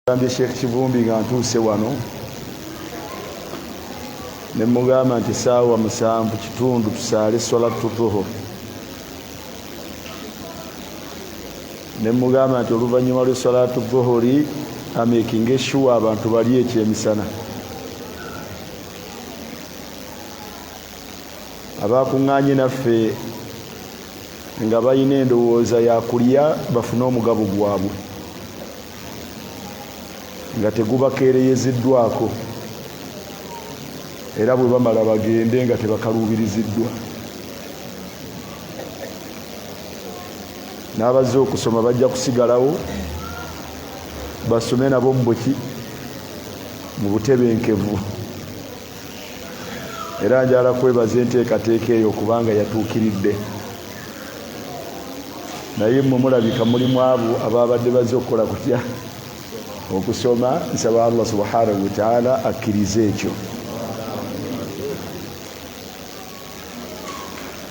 Gambye Sheikh Kivumbi nga ntuuse wano ne mugamba nti saawa 7:30 tusaale salatu dhuhr. Ne mugamba nti oluvannyuma lwa salatu dhuhuri amekinge sure abantu bali ekyemisana. Abakuŋŋaanye naffe nga balina endowooza ya kulya bafune omugabo gwabwe nga tegubakeereyeziddwako era bwe bamala bagende nga tebakaluubiriziddwa. N'abazze okusoma bajja kusigalawo basome nabo mu butebenkevu. Era njala kwebaza enteekateeka eyo kubanga yatuukiridde. Naye mmwe mulabika mulimu abo ababadde bazze okukola kutya okusoma. Nsaba Allah subhanahu wa ta'ala akkirize ekyo,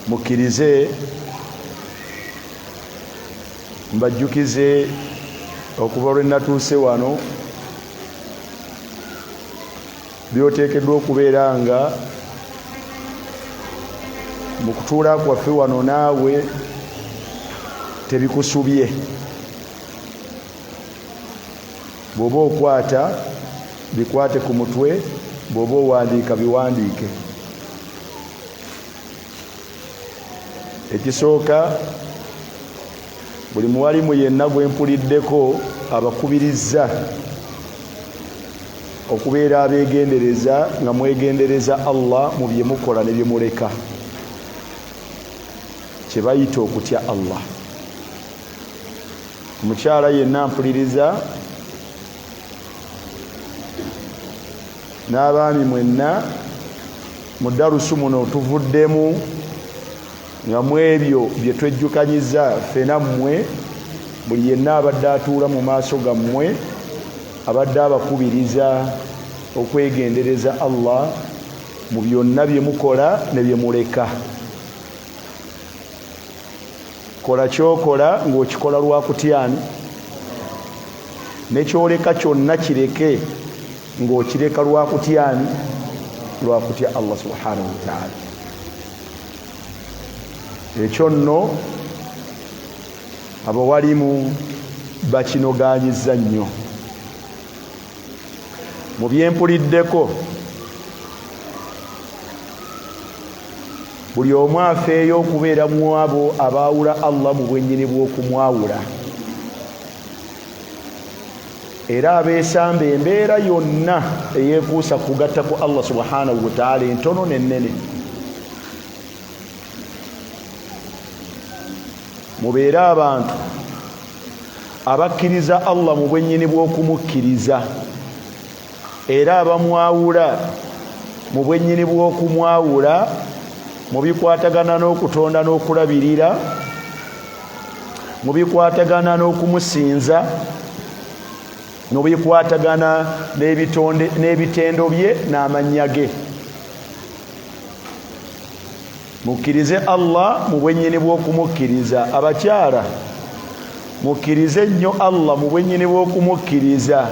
mukkirize mbajjukize okuva lwe natuuse wano byoteekeddwa okubeera nga mu kutuula kwaffe wano naawe tebikusubye. Bw'oba okwata bikwate ku mutwe, bw'oba owandiika biwandiike. Ekisooka, buli muwalimu yenna gwe mpuliddeko abakubirizza okubeera abeegendereza nga mwegendereza Allah mu bye mukola ne bye muleka, kye bayita okutya Allah. Omukyala yenna mpuliriza n'abaami mwenna mu darusu muno tuvuddemu nga mu ebyo bye twejjukanyiza ffena mmwe, buli yenna abadde atuula mu maaso gammwe abadde abakubiriza okwegendereza Allah mu byonna bye mukola ne bye muleka. Kola kyokola ng'okikola lwa kutyani, nekyoleka kyonna kireke ng'okireka lwa kutyani, lwa kutya Allah subhanahu wa ta'ala. Ekyo nno abawalimu bakinogaanyizza nnyo. Mu byempuliddeko, buli omu afeeyo okubeera mu abo abaawula Allah mu bwennyini bw'okumwawula, era abeesamba embeera yonna eyeekuusa kugatta ku Allah subhanahu wa ta'ala, entono n'ennene. Mubeere abantu abakkiriza Allah mu bwennyini bw'okumukkiriza era abamwawula mu bwennyini bw'okumwawula mu bikwatagana n'okutonda n'okulabirira, mu bikwatagana n'okumusinza, mu bikwatagana n'ebitendo bye n'amannya ge. Mukkirize Allah mu bwennyini bw'okumukkiriza. Abakyala mukkirize nnyo Allah mu bwennyini bw'okumukkiriza.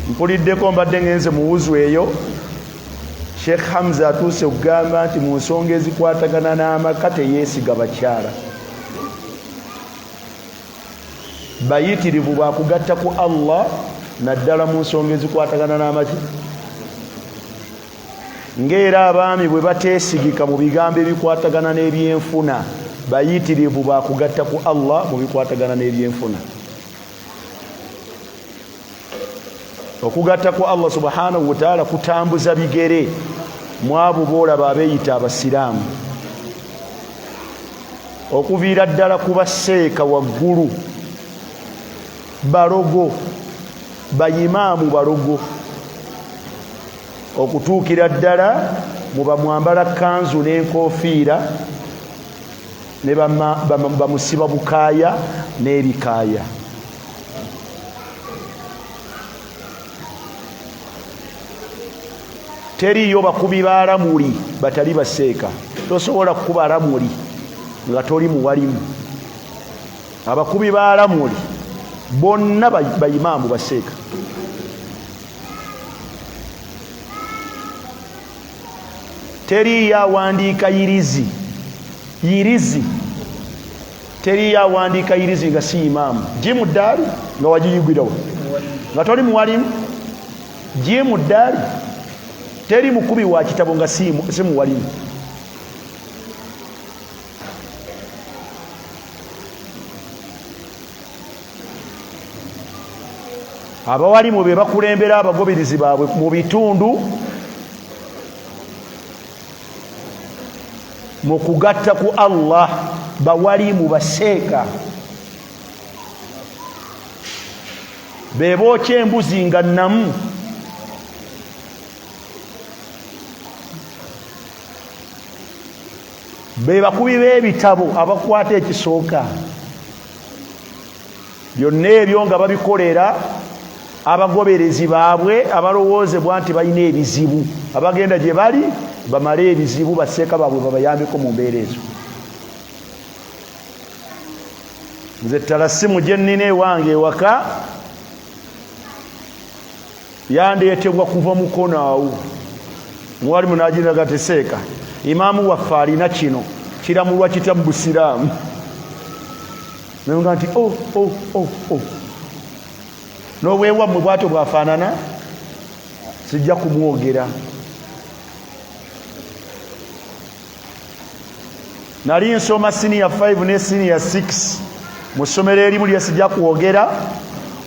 Mpuliddeko mbadde ngenze mu wuzu eyo, Sheikh Hamza atuuse okugamba nti mu nsonga ezikwatagana n'amaka teyeesiga bakyala. Bayitirivu bakugatta ku Allah naddala mu nsonga ezikwatagana n'amaki. Ng'era abaami bwe bateesigika mu bigambo ebikwatagana n'ebyenfuna, bayitirivu bakugatta ku Allah mu bikwatagana n'ebyenfuna. Okugatta ku Allah subhanahu wa ta'ala kutambuza bigere mu abo boolaba abeeyita abasiraamu, okuviira ddala ku basseeka waggulu, balogo, bayimaamu balogo, okutuukira ddala mu bamwambala kanzu n'enkofiira ne bamusiba bukaaya n'ebikaaya. Teriyo bakubi baalamuli batali baseeka. Tosobola kukuba alamuli nga toli muwalimu. abakubi ba Lamuli bonna bayimaamu baseeka. Teri yawandiika yirizi teri yawandiika yirizi nga si imaamu. Jimu Ddaali nga wagiyigwirawo nga toli muwalimu. Jimu Ddaali teri mukubi wa kitabo nga si muwalimu. Abawalimu be bakulembera abagoberezi baabwe mu bitundu mu kugatta ku Allah. Bawalimu baseeka be bookya embuzi nga nnamu. Be bakubi b'ebitabo abakwata ekisooka. Byonna ebyo nga babikolera abagoberezi baabwe abalowoozebwa nti balina ebizibu, abagenda gye bali bamale ebizibu, baseeka baabwe babayambeko mu mbeera ezo. Nze talasimu gye nnina ewange ewaka yandeetebwa kuva mukono awo. Muwalimu n'agiraga teseeka, imaamu waffe alina kino kiramulwa kitya mu Busiraamu. Nenga nti n'obwewammwe bwatyo bwafaanana sijja kumwogera. Nali nsoma senior 5 ne senior 6 mu ssomero erimu lye sijja kwogera.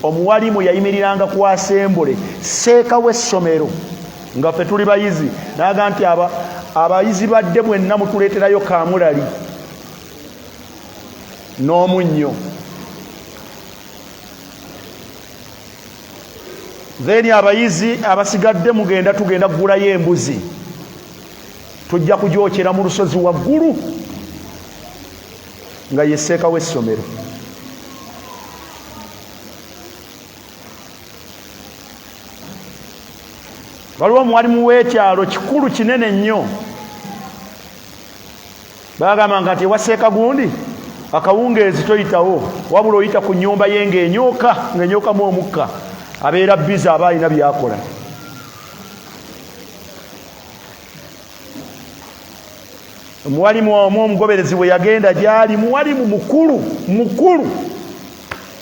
Omuwalimu yayimiriranga ku asembule seeka w'essomero nga ffe tuli bayizi n'aga nti abayizi badde mwenna mutuleeterayo kaamulali n'omunnyo. Then abayizi abasigadde tugenda kugulayo embuzi tujja kugyokera mu lusozi waggulu nga yeseeka w'essomero. Waliwo omuwalimu w'ekyalo kikulu kinene nnyo bagamba nti waseeka gundi akawungeezi toyitawo wabula oyita ku nnyumba ye ng'enyookamu omukka abeera biza aba alina byakola. Omuwalimu omu omugoberezi bwe yagenda gyali, muwalimu mukulu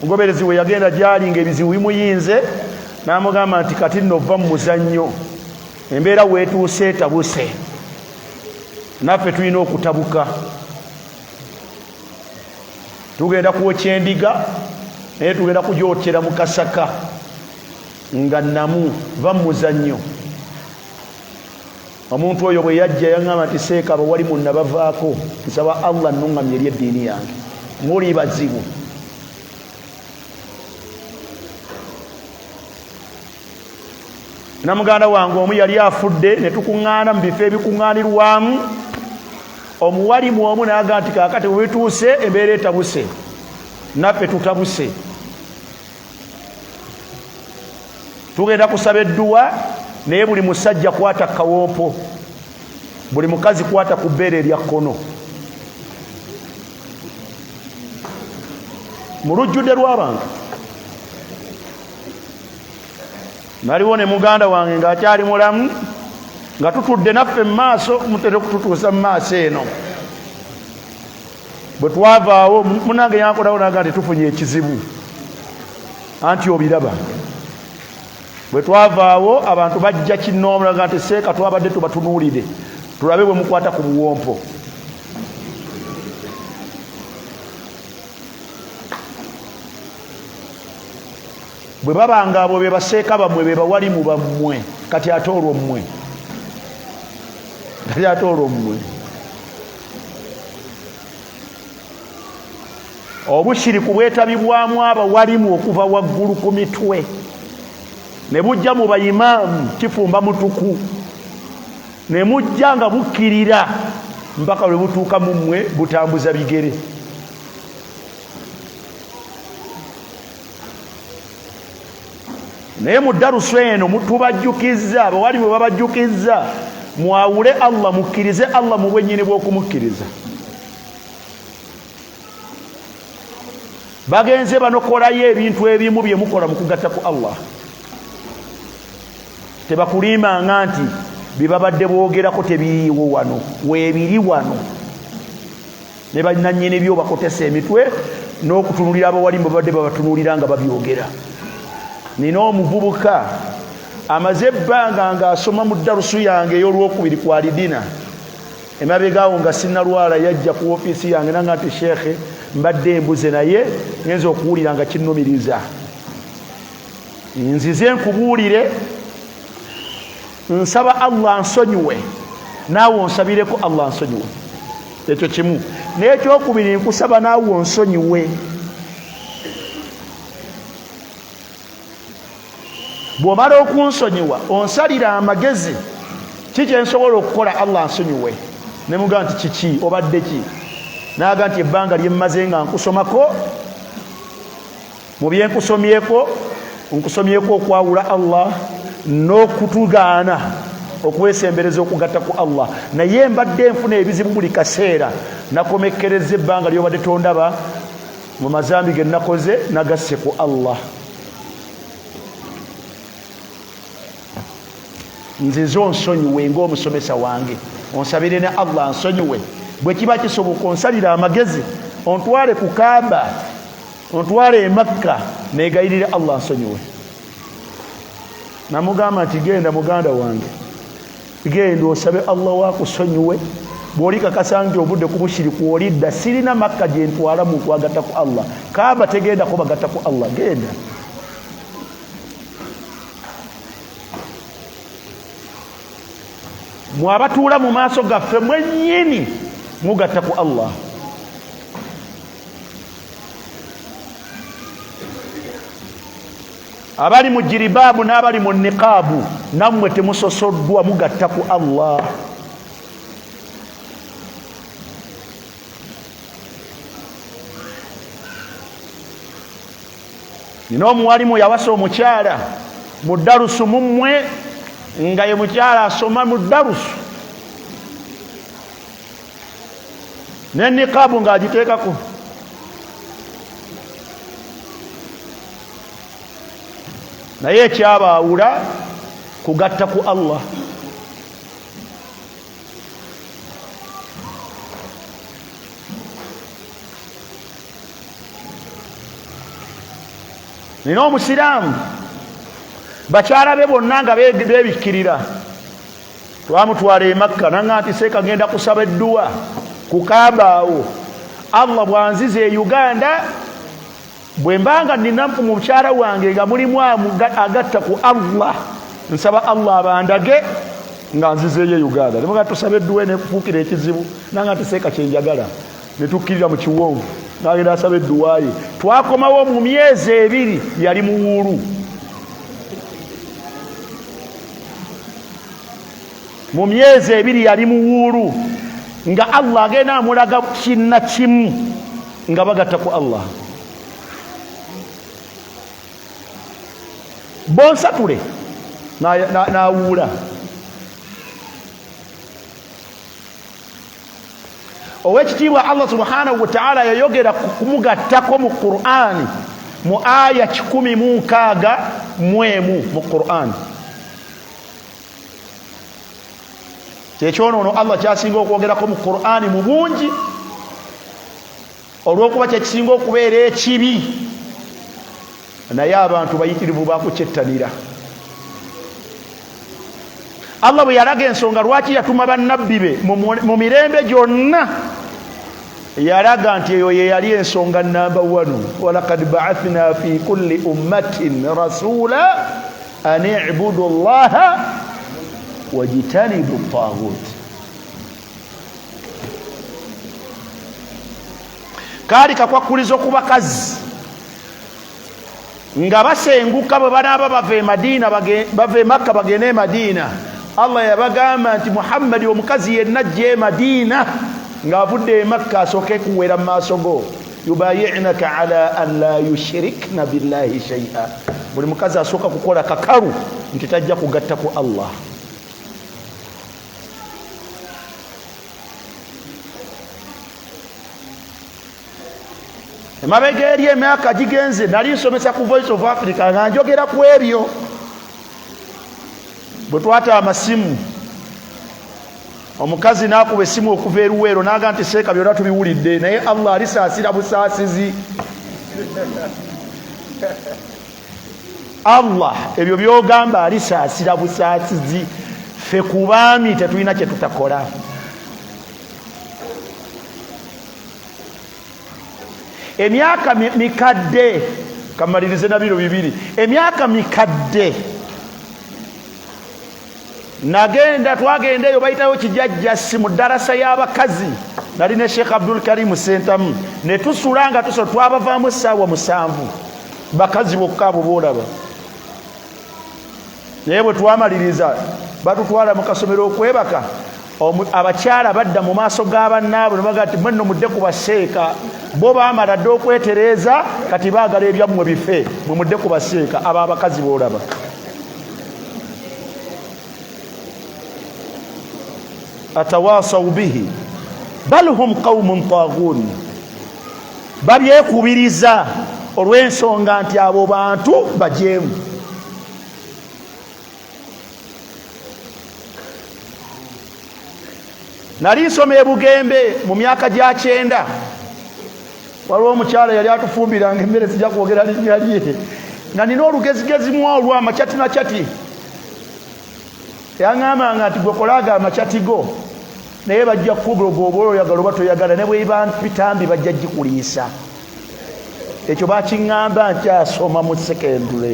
omugoberezi bwe yagenda gyali ng'ebizibu bimuyinze n'amugamba nti kati nno ova mu muzannyo, embeera weetuuse etabuse, naffe tulina okutabuka, tugenda kwokya endiga naye tugenda kugyokera mu kasaka nga nnamu, va mu muzannyo. Omuntu oyo bwe yajja yaŋŋamba nti seeka abawalimu nabavaako, nsaba Allah nnuŋŋamye eri eddiini yange, muli bazibu. Na muganda wange omu yali afudde ne tukuŋŋaana mu bifo ebikuŋŋaanirwamu. Omuwalimu omu n'aga nti kaakati bwe bituuse embeera etabuse, naffe tutabuse, tugenda kusaba edduwa, naye buli musajja kwata kawompo, buli mukazi kwata ku bbeere erya kkono. Mu lujjudde lw'abantu naliwo ne muganda wange ng'akyali mulamu nga tutudde naffe mu maaso, mutera okututuusa mu maaso eno. Bwe twavaawo munange yankolawo naga nti tufunye ekizibu, anti obiraba. Bwe twavaawo abantu bajja kinnoomu naga nti seeka twabadde tubatunuulire tulabe bwe mukwata ku buwompo. Bwe babanga abo be baseeka bammwe be bawalimu bammwe, kati ate olwo mmwe, kati ate olwo mmwe. Obushiriku bwetabibwamu abawalimu okuva waggulu ku mitwe ne bujja mu bayimaamu kifumba mutuku, ne mujja nga bukkirira mpaka lwe butuuka mu mmwe butambuza bigere. Naye mu darusu eno tubajjukizza, abawalimu bwe babajjukizza, mwawule Allah, mukkirize Allah mu bwennyini bw'okumukkiriza. bagenze banokolayo ebintu ebimu bye mukola mu kugatta ku Allah. Tebakulimanga nti bibabadde boogerako tebiriiwo wano, weebiri wano. Ne bannannyini byo bakotesa emitwe n'okutunulira abawalimu babadde babatunuulira nga babyogera. Nina omuvubuka amaze ebbanga ng'asoma mu darusu yange ey'olwokubiri ku alidina. Emabegaawo nga sinnalwala yajja ku ofiisi yange nanga nti sheekhe mbadde embuze naye ngenza okuwulira nga kinnumiriza. Nzize nkubuulire, nsaba Allah ansonyiwe naawe onsabireko Allah ansonyiwe. Ekyo kimu. N'ekyokubiri nkusaba naawe onsonyiwe. Bw'omala okunsonyiwa onsalira amagezi kiki ensobola okukola Allah ansonyiwe. Ne mugamba nti kiki obadde ki? Naaga nti ebbanga lye mmaze nga nkusomako mu bye nkusomyeko okwawula Allah n'okutugaana okwesembereza okugatta ku Allah. Naye mbadde nfuna ebizibu buli kaseera, nakomekkereza ebbanga ly'obadde tondaba mu mazambi ge nakoze nagasse ku Allah. Nzize onsonyiwe ng'omusomesa wange, onsabire ne Allah ansonyiwe. Bwe kiba kisoboka onsalira amagezi ontwale ku Kaaba, ontwale e Makka, neegayirire Allah ansonyiwe. Namugamba nti genda muganda wange, genda osabe Allah wakusonyiwe. Bw'oli kakasa nti obudde ku bushiriku olidda, sirina Makka gye ntwala mu kwagatta ku Allah, Kaaba tegenda ko bagatta ku Allah, genda. Mwabatuula mu maaso gaffe mwennyini mugatta ku Allah. Abali mu jiribaabu n'abali mu niqaabu nammwe temusosoddwa, mugatta ku Allah. Nina omuwalimu yawasa omukyala mu darusu mummwe nga ye mukyala asoma mu darusu ne niqaabu ng'agiteekako. Naye ekyabaawula kugatta ku Allah. Nina omusiraamu bakyala be bonna nga beebikkirira, twamutwala e Makka nanga nti seeka genda kusaba edduwa ku Kaaba awo. Allah bwanziza e Uganda, bwe mbanga nina mukyala wange nga mulimu agatta ku Allah, nsaba Allah abandage nga nzizeeyo e Uganda. Nemuga tusaba edduwa nekufuukira ekizibu nanga nti seeka kyenjagala, ne tukkirira mu kiwonvu n'agenda asaba edduwa ye. Twakomawo mu myezi 2 yali muwuulu. Mu myezi 2 yali muwuulu nga Allah agenda amulaga kinna kimu nga bagatta ku Allah. Bonsatule n'awuula. Owekitiibwa Allah subhanahu wa ta'ala yayogera kumugattako mu Qur'ani mu aya 16 mu Qur'ani. Kyekyonono Allah kyasinga okwogerako mu Qur'ani mu bungi olw'okuba kyekisinga okubeera ekibi, naye abantu bayitirivu bakukyettanira. Allah bwe yalaga ensonga lwaki yatuma bannabbi be mu mirembe gyonna, yalaga nti eyo ye yali ensonga namba 1. Walaqad ba'athna fi kulli ummatin rasula an i'budu Allaha wajitanibu at-taghut. Kaali kakwakuliza okubakazi nga basenguka bwe banaaba bava e Madina, bava e Makka bagende e Madina. Allah yabagamba nti Muhammadi omukazi yenna ajje e Madina ng'avudde e Makka asooke kuwera mu maaso go, yubayi'naka ala an la yushrikna billahi shay'a. Buli mukazi asooka kukola kakalu nti tajja kugatta ku Allah. emabega eri emyaka gigenze nali nsomesa ku Voice of Africa nga njogera ku ebyo bwe twata amasimu omukazi n'akuba essimu okuva eruweero n'aga nti seeka byonna tubiwulidde naye Allah alisaasira busaasizi Allah ebyo byogamba alisaasira busaasizi ffe ku baami tetulina kye tutakola emyaka mikadde kamalirize na biro bibiri emyaka mikadde nagenda twagendeyo bayitayo kijajjasi mu darasa y'abakazi nali ne Sheikh Abdul Karim Sentamu ne tusulanga twabavaamu essaawa 7 bakazi bokka abo boolaba naye bwe twamaliriza batutwala mu kasomero okwebaka abakyala badda mu maaso g'abannaabwe ne baga nti mwenno mudde ku baseeka bo baamala dde okwetereeza kati baagala ebyammwe bife mwe mudde ku baseeka abo abakazi boolaba atawasaw bihi bal hum qaumun taaghun babyekubiriza olw'ensonga nti abo bantu bajeemu nali nsoma e Bugembe mu myaka gya 9 waliwo omukyala yali atufumbiranga emmere sijja kwogera linnya lye nga nina olugezigezi mu olw'amacati na cati yaŋŋambanga nti gwe kolaga amacati go naye bajja kukubuloga oba oyagala oba toyagala ne bweba bitambi bajja gikuliisa ekyo bakiŋŋamba nkyasoma mu sekendule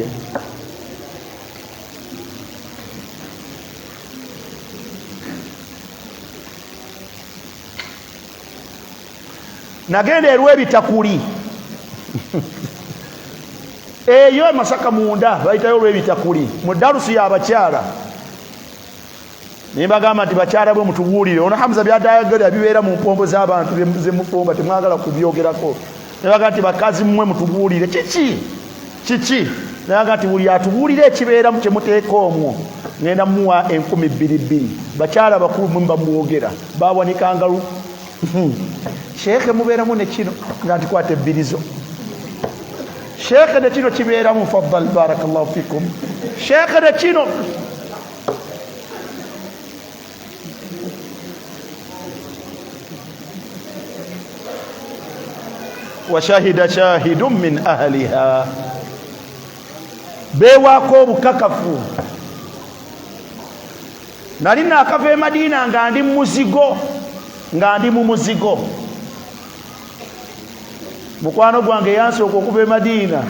nagenda erw'ebitakuli eyo Masaka munda bayitayo olw'ebitakuli mu darusu y'abakyala nimbagamba nti bakyala bwe mutubuulire ono Hamza byadayagala bibeera mu mpombo z'abantu zemufumba temwagala kubyogerako nebaga nti bakazi mmwe mutubuulire kiki naga nti buli atubuulire ekibeera mu kyemuteeka omwo ngenda muwa 2,200 bakyala bakulu mwe bamwogera baawanikangalu Sheikh mubeeramu ne kino nga nti kwata ebbirizo Sheikh ne kino kibeeramu faddal barakallahu fikum Sheikh ne kino washahida shahidun min ahliha bewaako obukakafu nali naakava e Madina nga ndi mu muzigo mukwano gwange yansooka okuva e Madina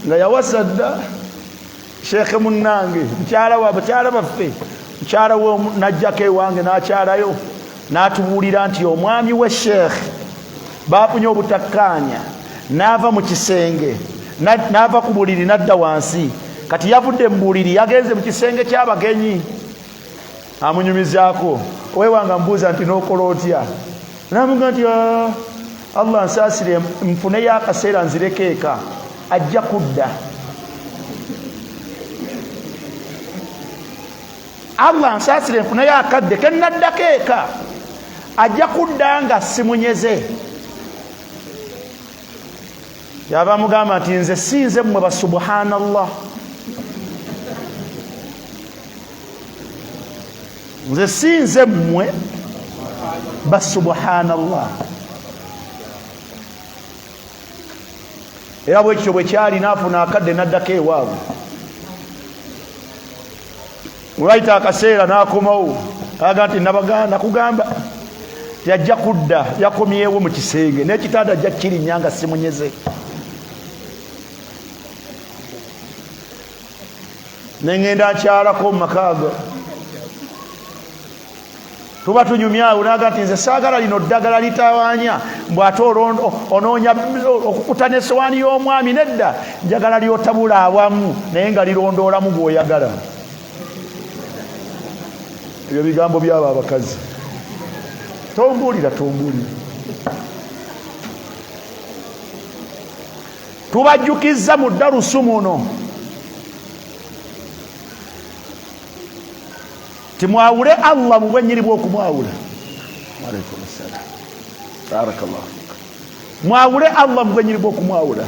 nga yawasa dda Sheikh munnange bakyala baffe mukyala we najjako ewange n'akyalayo n'atubuulira nti omwami we Sheikh baafunye obutakkaanya n'ava mu kisenge n'ava ku buliri n'adda wansi kati yavudde mu buliri yagenze mu kisenge ky'abagenyi amunyumizaako owewanga mbuuza nti n'okola otya namuga nti Allah nsaasire nfuneyo akaseera nzireko eka ajja kudda Allah nsaasire nfuneyo akadde kennaddako eka ajja kudda nga simunyeze yaba mugamba nti nze sinze mmwe ba subhanallah nze sinze mmwe ba subhanallah era bwekityo bwe kyali naafuna akadde naddako ewaabwe olwayita akaseera n'akomawo aga nti nakugamba yajja kudda yakomyewo mu kisenge n'ekitanda ajja kirinnya nga simunyeze nengenda nkyalako mu makaaga tuba tunyumyawo naga nti nze saagala lino ddagala litawaanya mbw'ate onoonya okukutana essowaani y'omwami nedda njagala lyotabula awamu naye nga lirondoolamu gw'oyagala ebyo bigambo byabo abakazi tombuulira tubajjukizza mu darusu muno timwawule Allah mu bwennyini bw'okumwawula. Alaykum assalam. Barakallahu. mwawule Allah mgwe nyiribo kumwawula.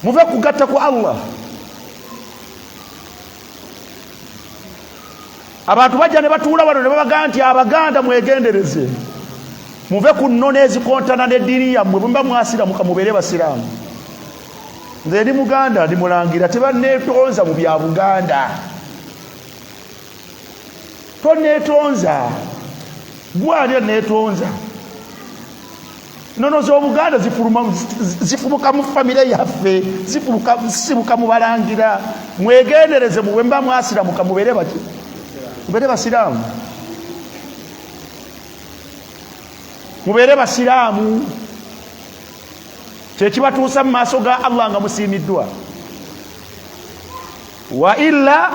Muve kugatta ku Allah. Abantu bajja ne batuula wano ne babaga nti Abaganda mwegendereze. Muve ku nnone ezikontana n'eddiini yammwe bwe mba mwasiramuka mubeere basiraamu. Nze ndi Muganda ndi mulangira tebanneetonza mu bya Buganda. Tonneetonza. Gwali neetonza. Nono z'Obuganda zifumuka mu famire yaffe, zisibuka mu balangira. Mwegendereze bwe mba mwasiramuka mubeere baki? Mubeere basiraamu. Mubeere basiraamu. Kyekibatuusa mu maaso ga Allah nga musiimiddwa. Wa illa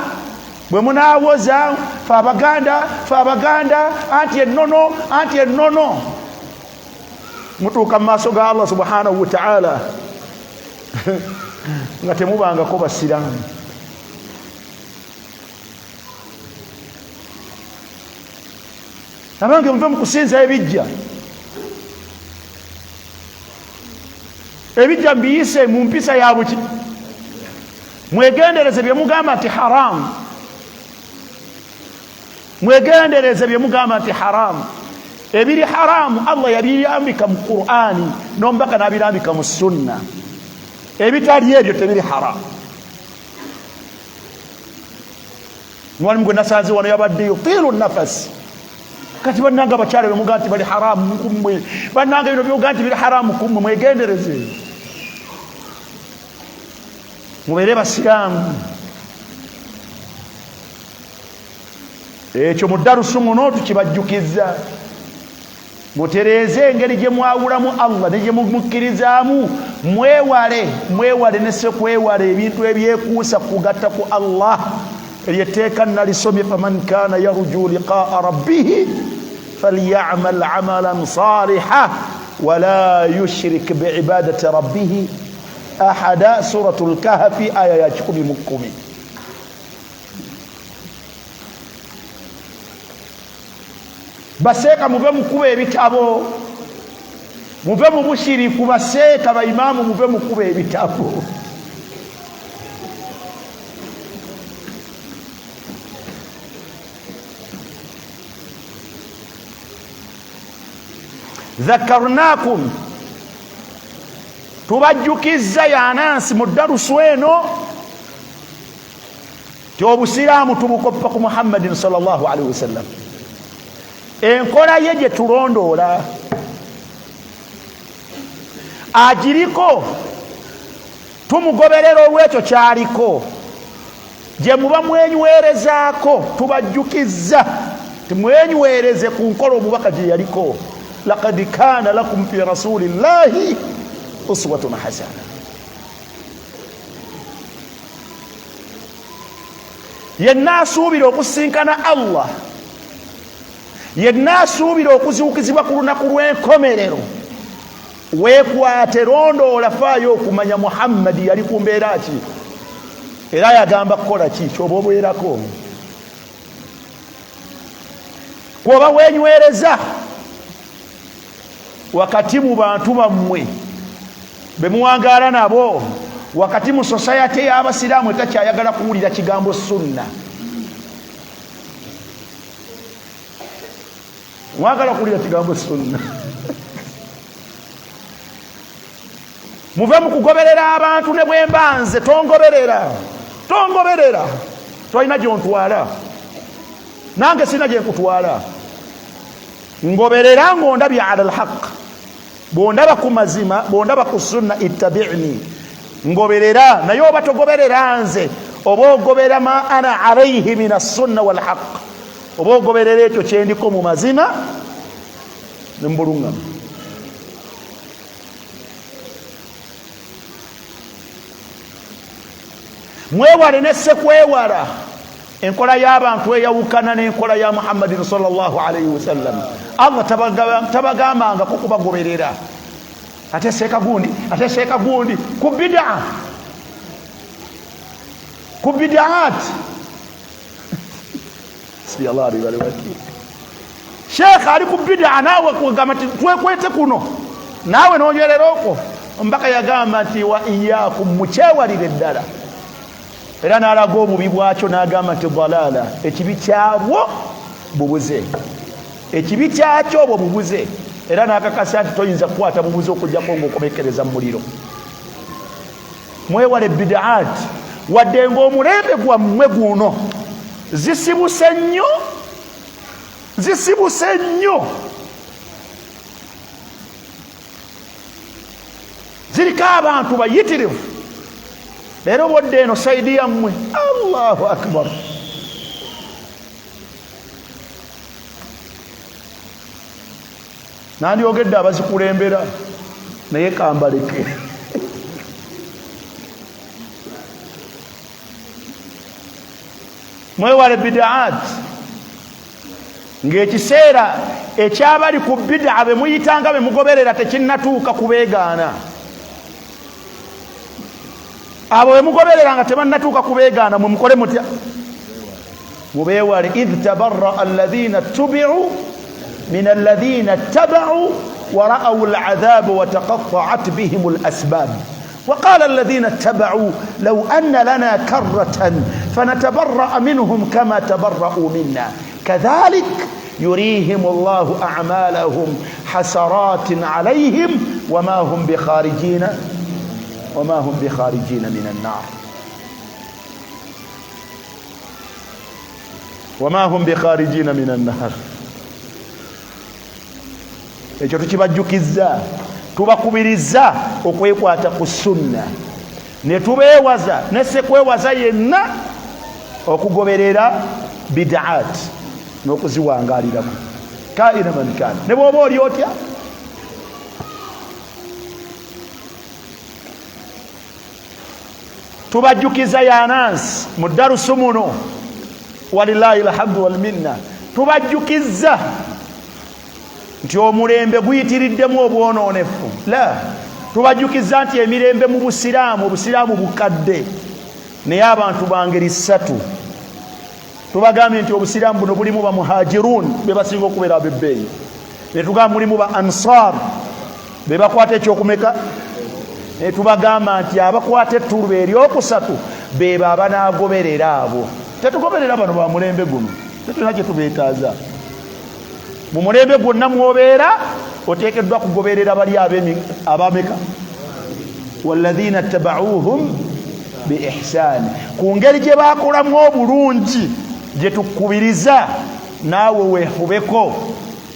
bwe munaawoza fe Abaganda anti ennono mutuuka mu maaso ga Allah subhanahu wa ta'ala nga temubangako basiraamu. Abange muve mu kusinza ebijja. Ebijja mbiyise mu mpisa ya buki. Mwegendereze bye mugamba nti haramu. Mwegendereze bye mugamba nti haramu. Ebiri haramu Allah yabiyambika mu Qur'ani nombaka nabirambika mu sunna. Ebitali ebyo tebiri haramu. Mwalimu gwe nasanze wano yabadde yutilu nafasi. Kati bannanga bakyala bemugamba nti bali haramu kumwe. Bannanga bino byogamba nti biri haramu kumwe mwegendereze. Mubeere basiraamu. Ekyo mu darusu muno tukibajjukizza. Mutereeze engeri gye mwawulamu Allah ne gye mumukkirizaamu. Mwewale ne se kwewala ebintu ebyekuusa kugatta ku Allah. Eryetteeka nalisomye faman kaana yarju liqaa rabbihi falyamal amalan salihan wala yushrik biibadati rabbihi ahada. Suratul Kahfi aya ya 10. Baseeka muve mukuba ebitabo. Muve mu bushiriku baseeka baimaamu muve mukuba ebitabo. Dhakarnakum tubajjukizza yanansi mu darusu eno ti obusiraamu tubukoppa ku Muhammadin sallallahu alaihi wasallam. Enkola ye gye tulondoola agiriko tumugoberera olw'ekyo kyaliko gye muba mwenywerezaako. Tubajjukizza timwenywereze ku nkola omubaka gye yaliko. Laqad kaana lakum fi rasulillahi uswatun hasana. Yenna asuubira okusinkana Allah, yenna asuubira okuziwukizibwa ku lunaku lw'enkomerero, weekwate londoola faayo okumanya Muhammadi yali ku mbeera ki era yagamba kukola ki kyoba obwerako. Bw'oba weenywereza wakati mu bantu bammwe be muwangaala nabo, wakati mu society y'abasiraamu etakyayagala kuwulira kigambo sunna. Mwagala kuwulira kigambo sunna. Muve mu kugoberera abantu ne bwe mbanze tongoberera. Tolina gy'ontwala, nange sina gye nkutwala. Ngoberera ng'ondabye ala alhaq. Bw'ondaba ku mazima, bw'ondaba ku sunna ittabi'ni. Ngoberera naye oba togoberera nze, oba ogobera ma ana alayhi min as-sunna wal haq. Oba ogoberera ekyo kye ndiko mu mazima ne mbulungamu. Mwewale ne se kwewala enkola y'abantu eyawukana n'enkola ya Muhammadin sallallahu alayhi wasallam. Allah tabagambanga kukubagoberera ate seeka gundi ku bid'a, ku bid'at. Si Allah ali wali wakil. sheekh ali ku bid'a naawe kugamba nti twekwete kuno naawe n'onywerera okwo. Omubaka yagamba nti wa iyaakum mukyewalire ddala, era n'alaga obubi bwakyo n'agamba nti dalaala, ekibi kyabwo bubuze, ekibi kyakyo obwo bubuze, era n'akakasa nti toyinza kukwata bubuze okugjako ng'okomekereza mu muliro. Mwewale bid'aat, wadde ng'omulembe gwammwe guno zisibuse nnyo, zisibuse nnyo, ziriko abantu bayitirivu. Leero bodde eno saidi yammwe, Allahu akbar. Nandyogedde abazikulembera naye kambaleke. Mwewale bid'aat, ng'ekiseera ekyabali ku bid'a be muyitanga be mugoberera tekinnatuuka kubeegaana. Abo be mugoberera nga tebannatuuka kubeegaana mwe mukole mutya? Mubeewale. idh tabarra'a alladhina tubi'u min alladhina ttaba'u wa ra'aw al'adhaba wa taqatta'at bihim al'asbab. وقال الذين اتبعوا لو أن لنا كرة فنتبرأ منهم كما تبرأوا منا كذلك يريهم الله أعمالهم حسرات عليهم وما هم بخارجين من النار وما هم بخارجين من النار. ekyo tukibajjukizza, tubakubiriza okwekwata ku sunna, ne tubeewaza ne sekwewaza yenna okugoberera bid'aat n'okuziwangaaliramu kaina man kaana. Ne bw'oba oli otya, tubajjukiza yanansi mu darusu muno, walillahi alhamdu wal minna, tubajjukiza nti omulembe guyitiriddemu obwonoonefu. La, tubajjukiza nti emirembe mu busiraamu, obusiraamu bukadde, naye abantu bangeri ssatu. Tubagambye nti obusiraamu buno bulimu ba muhajiruun be basinga okubeera ab'ebbeeyi, ne tugamba mulimu ba ansaar be bakwata ekyokumeka, ne tubagamba nti abakwata ettuluba eryokusatu be abanaagoberera abo. Tetugoberera bano ba mulembe guno, tetulina kye tubeetaaza. Mu mulembe gwonna mwobeera oteekeddwa kugoberera bali abameka, walladhina ttaba'uuhum bi ihsaani, ku ngeri gye baakolamu obulungi gye tukubiriza naawe weefubeko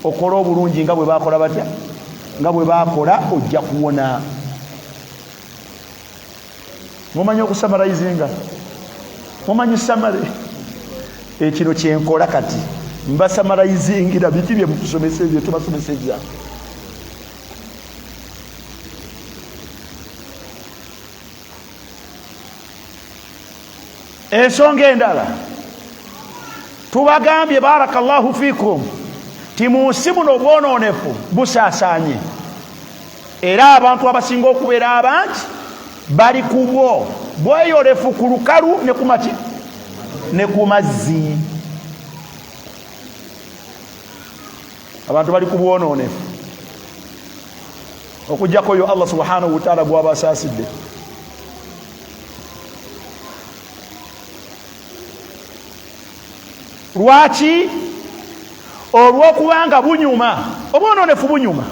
okola obulungi nga bwe baakola batya, nga bwe baakola, ojja kuwona. Mumanyi okusamarayizinga? Mumanyi samare? Ekino kyenkola kati mbasamarayizingira biki bye mutusomesa, bye tubasomesezza. Ensonga endala tubagambye barakallahu fikum ti mu nsi muno obwonoonefu busaasaanye, era abantu abasinga okubeera abangi bali ku bwo bweyolefu ku lukalu ne ku maki ne ku mazzi. Abantu bali ku bwonoonefu okujjako oyo Allah subhanahu wa ta'ala gw'abasaasidde. Lwaki? Olw'okubanga bunyuma, obwonoonefu bunyuma,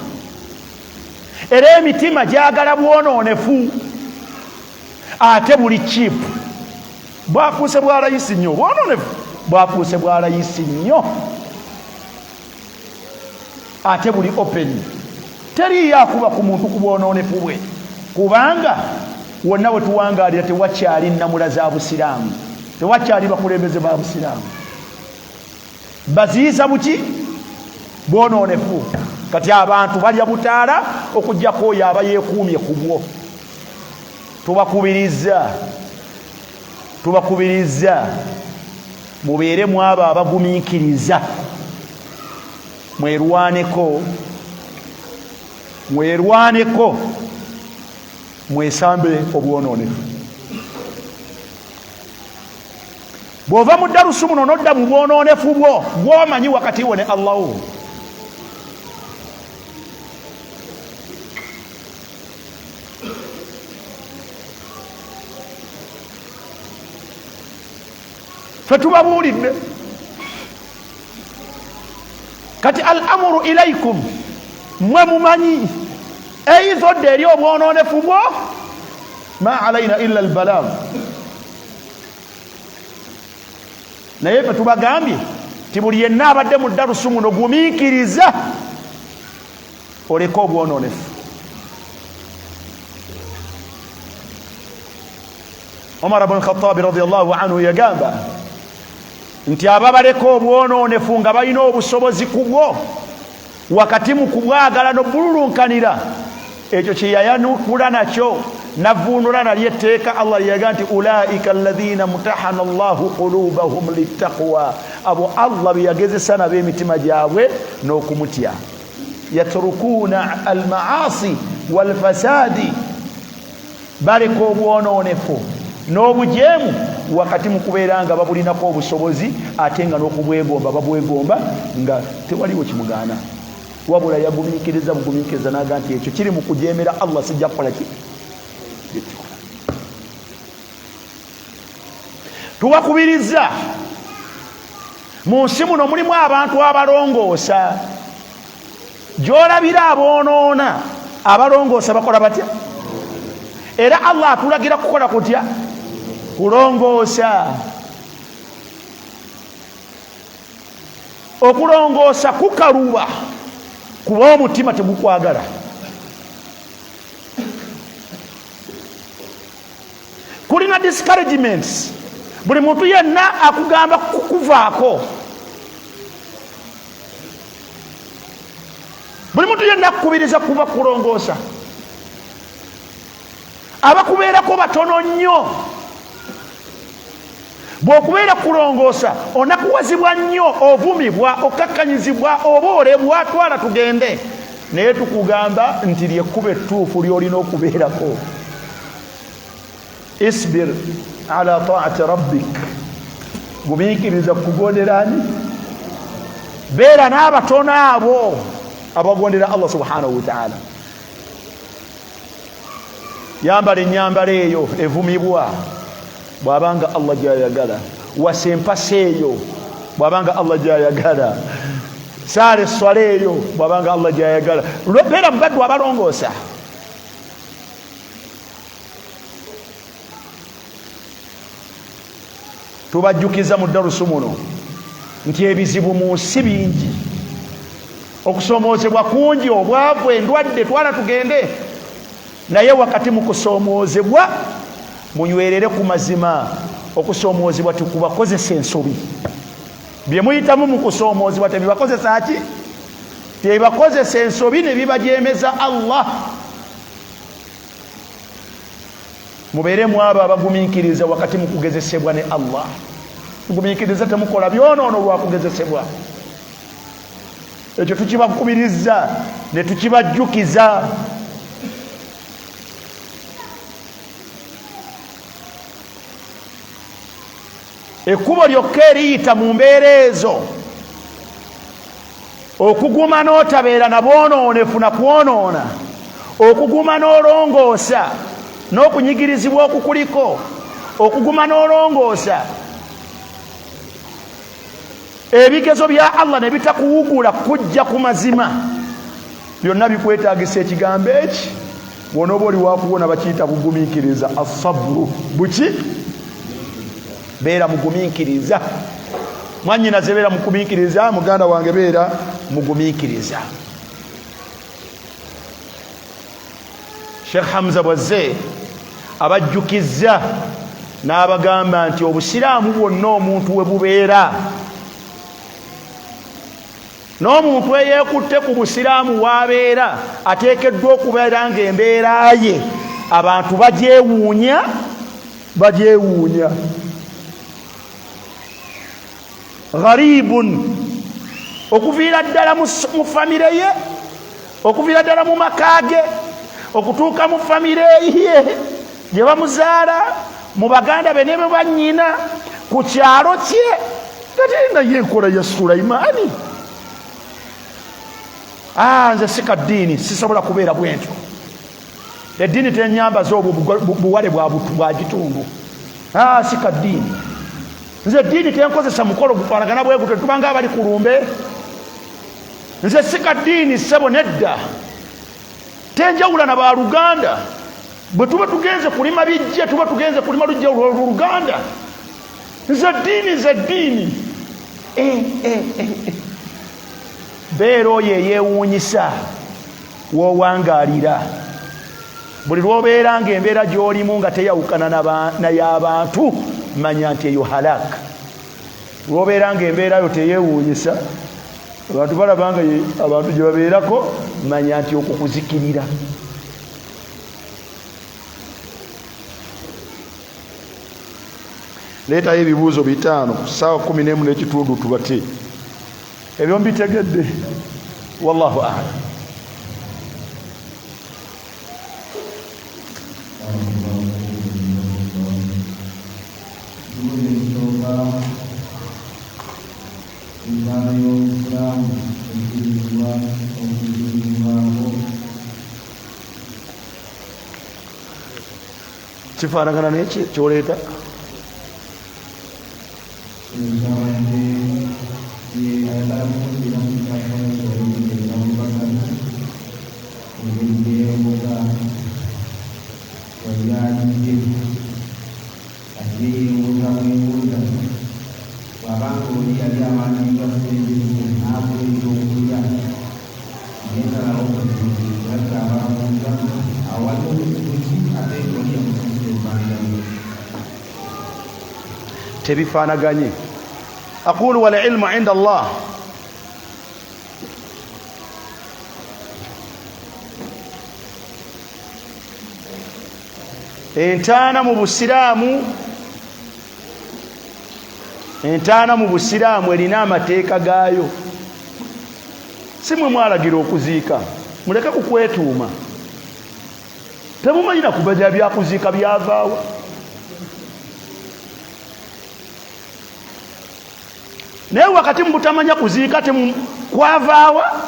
era emitima gyagala bwonoonefu, ate buli chipu bwafuuse bwa layisi nnyo, obwonoonefu bwafuuse bwa layisi nnyo, ate buli open. Teri yakuba ku muntu ku bwonoonefu bwe, kubanga wonna we tuwangaalira tewakyali nnamula za busiraamu, tewakyali bakulembeze ba busiraamu. Baziyiza buki? Bwonoonefu. Kati abantu balya butaala okujjako oyo aba yeekuumye ku bwo. Tubakubiriza mubeere mu abo abagumiikiriza, mwerwaneko, mwesambe obwonoonefu. Bw'ova mu darusu muno n'odda mu bwonoonefu bwo gw'omanyi wakati wo ne Allahu, fetubabuulidde kati al amuru ilaikum mwe mumanyi eyizodde eri obwononefu bwo ma alaina illa albalag naye fetubagambye ti buli yenna abadde mu darusu muno gumiikiriza oleka obwononefu. Omar ibn Khattab radiyallahu anhu yagamba nti ababaleka obwononefu nga balina obusobozi kubwo wakati mu kubwagala n'obululunkanira ekyo kye yayanukula nakyo navuunula nalyo etteeka Allah lyeyaga nti ulaika alladhina mutahana Allahu qulubahum littaqwa abo Allah beyagezesa nabo emitima gyabwe n'okumutya yatrukuna almaasi walfasadi baleka obwononefu n'obujeemu wakati mu kubeera nga babulinako obusobozi ate nga n'okubwegomba babwegomba nga tewaliwo kimugaana wabula yagumiikiriza bugumiikiriza naga nti ekyo kiri mu kujeemera Allah sijja kukola ki. Tubakubiriza mu nsi muno mulimu abantu abalongoosa gy'olabira aboonoona abalongoosa bakola batya era Allah atulagira kukola kutya kulongoosa. Okulongoosa kukaluba kuba omutima tegukwagala. Kulina discouragements buli muntu yenna akugamba kukuvaako buli muntu yenna akukubiriza kuba kulongoosa abakubeerako batono nnyo. Bw'okubeera kulongoosa onakuwazibwa nnyo ovumibwa okakkanyizibwa oboolebwa twala tugende naye tukugamba nti lyekkuba ettuufu ly'olina okubeerako. Isbir ala taati rabbik gumiikiriza kugonderani beera n'abatono abo abagondera Allah subhanahu wa ta'ala. Yambala ennyambala eyo evumibwa bw'abanga Allah gy'ayagala wasempasa eyo bw'abanga Allah gy'ayagala saala esswala eyo bw'abanga Allah gy'ayagala. Beera mubaddu abalongoosa. Tubajjukiza mu darusu muno nti ebizibu mu nsi bingi, okusoomoozebwa kungi, obwavu, endwadde, twala tugende. Naye wakati mu kusoomoozebwa munywerere ku mazima. Okusoomoozebwa tikubakozesa ensobi. Bye muyitamu mu kusoomoozebwa tebibakozesa ki? Tebibakozesa ensobi ne bibajeemeza Allah. Mubeeremu abo abagumiikiriza wakati mu kugezesebwa ne Allah. Mugumiikiriza temukola byonoono lwa kugezesebwa. Ekyo tukibakubiriza ne tukibajjukiza. Ekkubo lyokka eriyita mu mbeera ezo okuguma n'otabeera na bwonoonefu na kwonoona, okuguma n'olongoosa n'okunyigirizibwa okukuliko, okuguma n'olongoosa ebigezo bya Allah ne bitakuwugula kujja ku mazima, byonna bikwetaagisa ekigambo eki. Bw'onooba oli wakuwona bakiyita bugumiikiriza, asabru. Buki? Beera mugumiikiriza. Mwannyinaze beera mugumiikiriza, muganda wange beera mugumiikiriza. Sheikh Hamza Bwazze abajjukizza n'abagamba nti obusiraamu bwonna omuntu we bubeera, n'omuntu eyeekutte ku busiraamu w'abeera ateekeddwa okubeera ng'embeera ye abantu bagyewuunya. Gharibun, okuviira ddala mu famire ye, okuviira ddala mu maka ge, okutuuka mu famire ye gye bamuzaala, mu baganda be ne be bannyina, ku kyalo kye. Kati naye enkola ya Sulaimaani, nze si kaddiini, sisobola kubeera bwentyo. Eddiini tenyambaza obwo buwale bwa gitundu. Si kaddiini. nze ddiini tenkozesa mukolo gufaanagana bwe gutyo tubanga abali ku lumbe. Nze sika ddiini ssebo nedda tenjawula na baluganda. Bwe tuba tugenze kulima bijje tuba tugenze kulima lujja Luganda. Nze ddiini. Beera oyo eyeewuunyisa w'owangaalira. Buli lw'obeera ng'embeera gy'olimu nga teyawukana n'ay'abantu manya nti eyo halaka. Lw'obeera ng'embeera yo teyeewuunyisa abantu balaba nga abantu gye babeerako manya nti okwo kuzikirira. Leetayo ebibuuzo 5 ku ssaawa 11:15 tubate. Ebyo mbitegedde. Wallahu a'lam. Kifaanagana n'eki kyoleeta? Tebifaanaganye. Aqulu wal ilmu inda Allah. Entaana mu Busiraamu erina amateeka gaayo. Si mwe mwalagira okuziika, muleke kukwetuuma. Temumanyi na kubaja byakuziika byavaawa. Naye wakati mubutamanya kuziika kwavaawa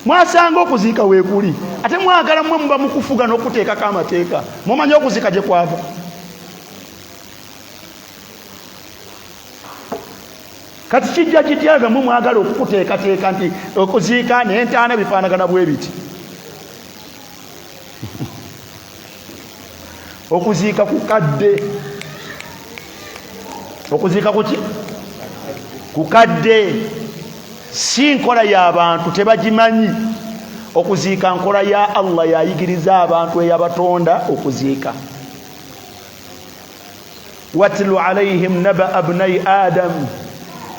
mwasanga okuziika weekuli. Ate mwagala mmwe muba mukufuga n'okuteekako amateeka. Mumanya okuziika gye kwava. Kati kijja kityaga mmwe mwagala okukuteekateeka nti okuziika n'entaana bifaanagana bwe biti. Okuziika kukadde. Okuziika kuki? Kukadde. Si nkola y'abantu tebagimanyi. Okuziika nkola ya Allah yayigiriza abantu eyabatonda okuziika. Watlu alayhim naba abnai Adam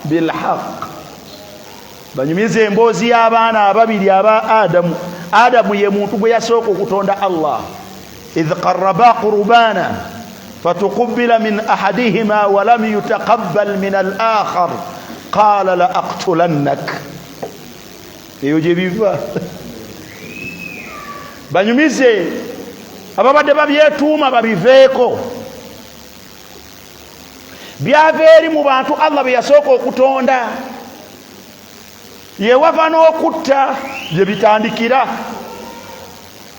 bilhaq. Banyumize emboozi y'abaana ababiri aba Adamu. Adamu ye muntu gwe yasooka okutonda Allah. idh qarraba qurbana fatuqubila min ahadihima wa lam yutaqabbal min al-akhar qala la aqtulannak. Eyo gye biva. Banyumize ababadde babyetuuma babiveeko. Byava eri mu bantu Allah bye yasooka okutonda. Yewava n'okutta gye bitandikira.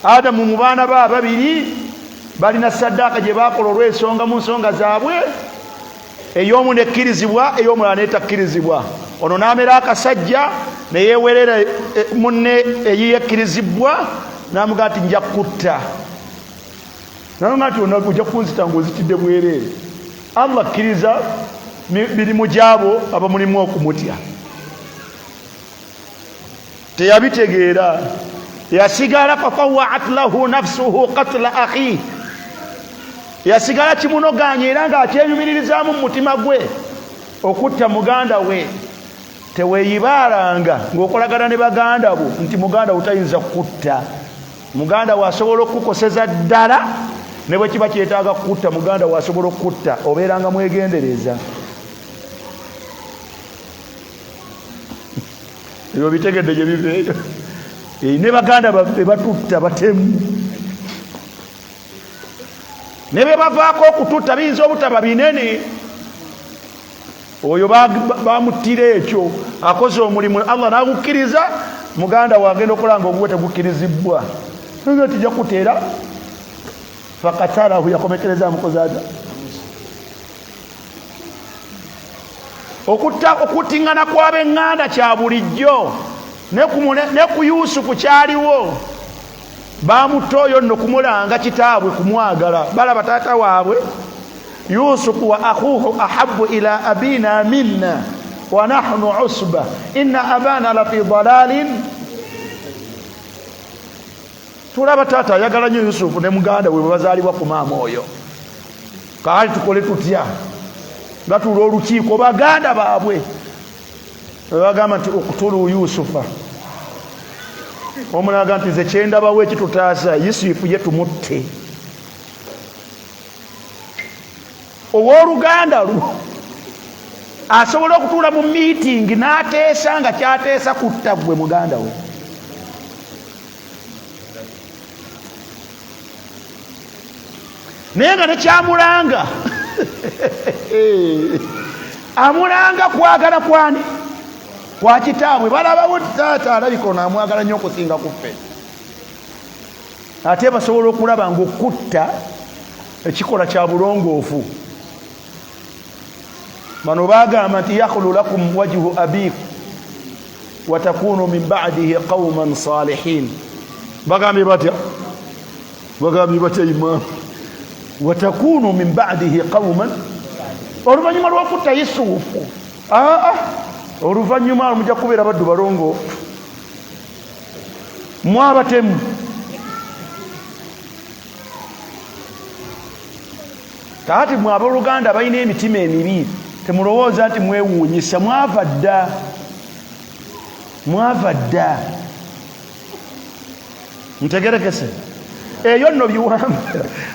Adamu mu baana ba babiri balina saddaaka gye baakola olw'ensonga mu nsonga zaabwe. Ey'omu nekkirizibwa, ey'omulala netakkirizibwa. Ono n'amera akasajja ne yeewerera munne eyekkirizibwa n'amugaa nti nja kutta. Namugaa nti ojja kunzita ng'ozitidde bwereere. Allah akkiriza mirimu gyabo abamulimu okumutya. Teyabitegeera. Yasigala fatawa'at lahu nafsuhu qatla akhi. Yasigala kimunoganya era ng'akyeyumiririzaamu mu mutima gwe okutta muganda we. Teweeyibalanga ng'okolagana ne baganda bo nti muganda wo tayinza kutta. Muganda wo asobola okukukoseza ddala ne bwe kiba kyetaaga kutta muganda wo asobola okutta. Obeeranga mwegendereza. Ebyo bitegedde gye biveeyo. Ne baganda baffe batutta batemu. Ne be bavaako okututta biyinza obutaba binene. Oyo bamuttira ekyo akoze omulimu Allah n'agukkiriza. Muganda wagenda okulanga obuwe tegukkirizibwa. Nga tijja kuteera fakatalahu yakomekereza amukozi ata. okutingana kw'ab'eŋŋanda kya bulijjo, ne ku Yusufu kyaliwo. Bamutta oyo nno kumulanga kitaabwe kumwagala, balaba taata waabwe. Yusufu wa akhuhu ahabbu ila abina minna wa nahnu usba inna abana la fi dalalin. Tulaba taata ayagala nnyo Yusufu ne muganda we bazaalibwa ku maama oyo. Kaali tukole tutya? Batuula olukiiko baganda baabwe bagamba nti okutulu Yusufa. Omulaga nti nze kyendabawo ekitutaasa Yusufu ye tumutte. Owooluganda asobola okutuula mu meeting n'ateesa nga kyateesa kutta gwe muganda we. Naye nga nekyamulanga amulanga kwagala kwani kwa kitaabwe. Balabawo taata alabika ono amwagala nnyo okusinga kuffe, ate basobola okulaba ng'okutta ekikola kya bulongoofu. Bano bagamba nti yakhulu lakum wajhu abikum wa takunu min ba'dihi qauman salihin. Bagambye batya imam wa takunu min ba'dihi qauman, oluvannyuma lw'okutta Yusufu oluvannyuma mujja kubeera baddu balongoofu, mwabatemu. Kaati mwe abooluganda balina emitima emibi, temulowooza nti mwewuunyisa, mwava dda. Ntegerekese eyo nno biwamba.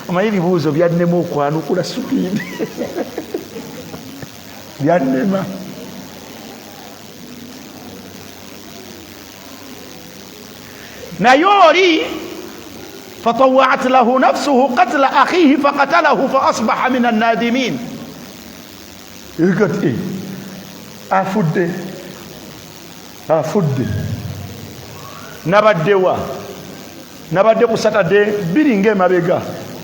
Omanyi ebibuuzo byannema okwanukula supiidi byannema. Naye oli فطوعت له نفسه قتل أخيه فقتله فأصبح من النادمين. يقول أفد nabadde ku Saturday biringa emabega,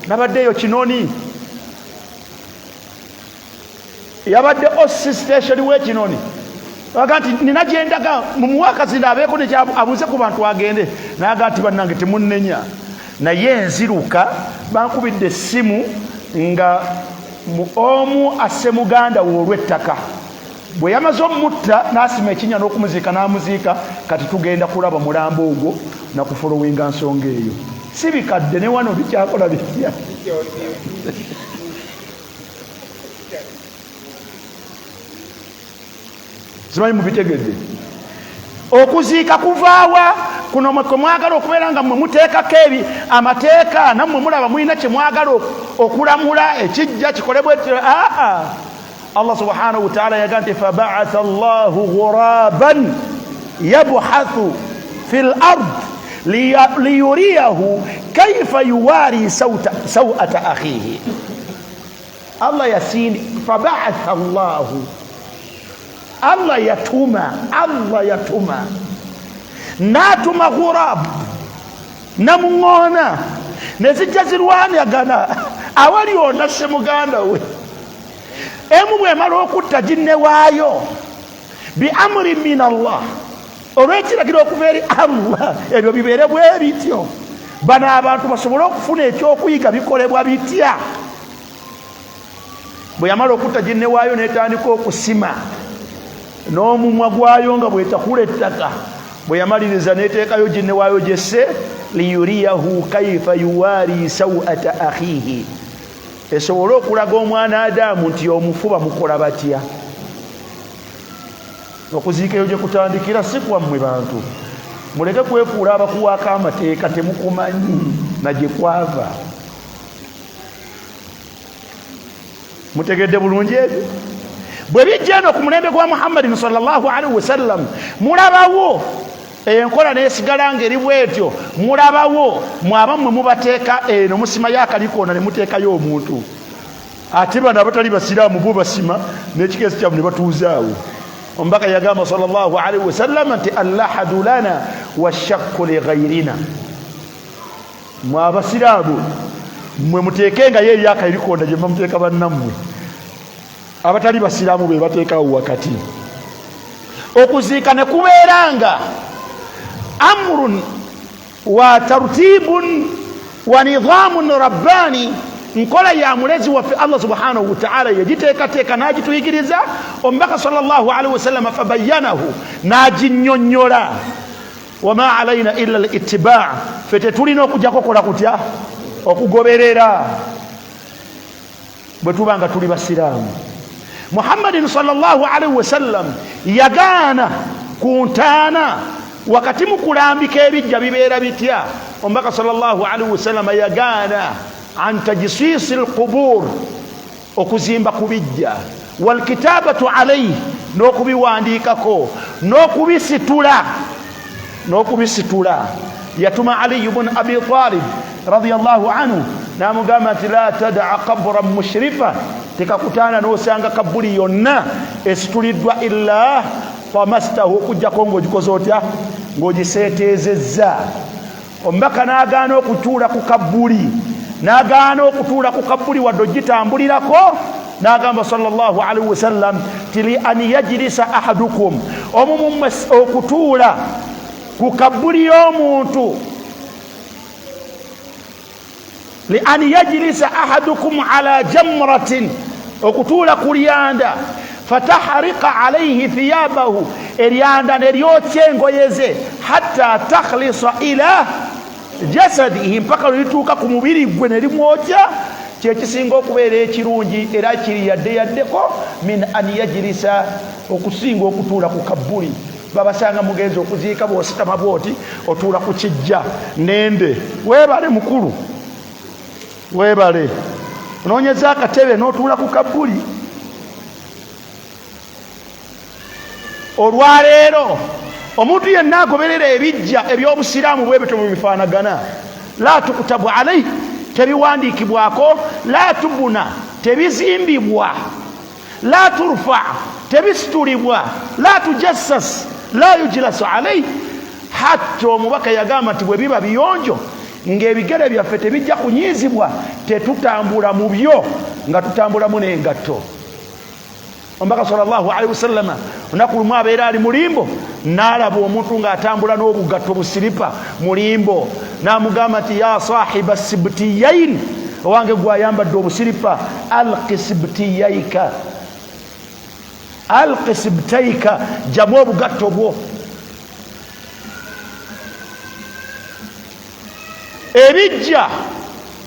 nabaddeyo Kinoni, yabadde OC station we Kinoni. Baga nti nina gyendaga mumuwakazi ndabeeko abuze ku bantu agende, naga nti bannange temunnenya. Naye nziruka bankubidde essimu nga omu asse muganda we olw'ettaka. Bwe yamaze omutta n'asima ekinnya n'okumuziika n'amuziika. Kati tugenda kulaba mulambo ogwo na kufolowinga nsonga eyo. Si bikadde ne wano bikyakola bitya. Simanyi mubitegedde. Okuziika kuvaawa kuno mwe mwagala okubeera nga mmwe muteekako amateeka, nammwe mulaba mulina kye mwagala okulamula ekijja kikolebwa etyo. Allah subhanahu wa ta'ala yagaa nti faba'atha Allahu ghuraban yabhathu fil ard liyuriyahu kayfa yuwari sawata akhihi. Allah yasini faba'atha Allahu, Allah yatuma n'atuma ghurab namuŋŋoona ne zijja zirwanagana awali onasse muganda we. Emu bw'emala okutta ginnewaayo bi amri min Allah, olw'ekiragiro okuva eri Allah, ebyo bibeere bwe bityo. Bano abantu basobole okufuna ekyokuyiga bikolebwa bitya. Bwe yamala okutta ginnewaayo n'etandika okusima n'omumwa gwayo nga bwetakula ettaka. Bwe yamaliriza n'eteekayo ginnewaayo gyesse liyuriyahu kaifa yuwaari sawata akhihi, esobole okulaga omwana Adamu nti omufu bamukola batya. Okuziika eyo gye kutandikira si kwammwe bantu. Muleke kwefuula abakuwaako amateeka temukumanyi na gye kwava. Mutegedde bulungi ebyo? Bwe bijja eno ku mulembe gwa Muhammadin sallallahu alaihi wasallam, mulabawo enkola nesigala ngeri bwetyo. Mulabawo mwabammwe mubateeka eno musimayo akalikoona ne muteekayo omuntu, ate bano abatali basiraamu bo basima n'ekikeesi kyabwe ne batuuzaawo. Omubaka yagamba sallallahu alaihi wasallam nti allahadu lana washakku li ghayrina. Mwe abasiraamu mwe muteekengayo eryaka erikoonda gye bamuteeka bannammwe. abatali basiraamu be bateekawo wakati. Okuziika ne kubeeranga amrun wa tartibun wa nidhamun rabbani, nkola ya mulezi waffe Allah subhanahu wa ta'ala yagiteekateeka n'agituyigiriza. Omubaka sallallahu alaihi wasallam fabayyanahu, n'aginnyonnyola. Wama alaina illa al-ittiba', fete tulina okujjako kola kutya, okugoberera bwe tubanga tuli basiraamu. Muhammadin sallallahu alaihi wasallam yagaana ku ntaana wakati mu kulambika ebijja bibeera bitya. Omubaka sallallahu alaihi wasallam yagaana an tajsisi alqubur, okuzimba ku bijja, walkitabatu alaihi, n'okubiwandiikako, n'okubisitula. Yatuma Ali ibn Abi Talib radiyallahu anhu n'amugamba nti la tad'a qabran mushrifa, tekakutaana n'osanga kabuli yonna esituliddwa illa famastahu, okujjako ng'ogikoze otya, ng'ogiseeteezezza. Omubaka n'agaana okutuula ku kabuli, n'agaana okutuula ku kabuli wadde ogitambulirako. N'agamba sallallahu alaihi wasallam ti li an yajlisa ahadukum, omu okutuula ku kabuli y'omuntu, li an yajlisa ahadukum ala jamratin, okutuula ku lyanda, fatahriqa alaihi thiyabahu, eryanda ne lyokya engoye ze, hatta takhlisa ila jasadihi, mpaka lituuka ku mubiri gwe ne limwokya. Kyekisinga okubeera ekirungi era kiri yaddeyaddeko min an yajlisa, okusinga okutuula ku kabuli. Babasanga mugenzi okuziika bw'ositama bwoti, otuula ku kijja nende. Weebale mukulu, weebale, onoonyeza akatebe n'otuula ku kabuli. Olwaleero omuntu yenna agoberera ebijja eby'obusiraamu bwe bityo mu bifaanagana, la tukutabu alaihi, tebiwandiikibwako, la tubuna, tebizimbibwa, la turfa, tebisitulibwa, la tujassas, la yujlasu alaihi. Hatta omubaka yagamba nti bwe biba biyonjo ng'ebigere byaffe tebijja kunyiizibwa, tetutambula mu byo nga tutambulamu n'engatto. Omubaka sallallahu alaihi wasallam olunaku lumu abeera ali mulimbo, n'alaba omuntu ng'atambula n'obugatto busiripa mulimbo, n'amugamba nti ya sahiba sibtiyain, owange gwayambadde obusiripa, alqi sibtiyaika, alqi sibtaika, jamu obugatto bwo. Ebijja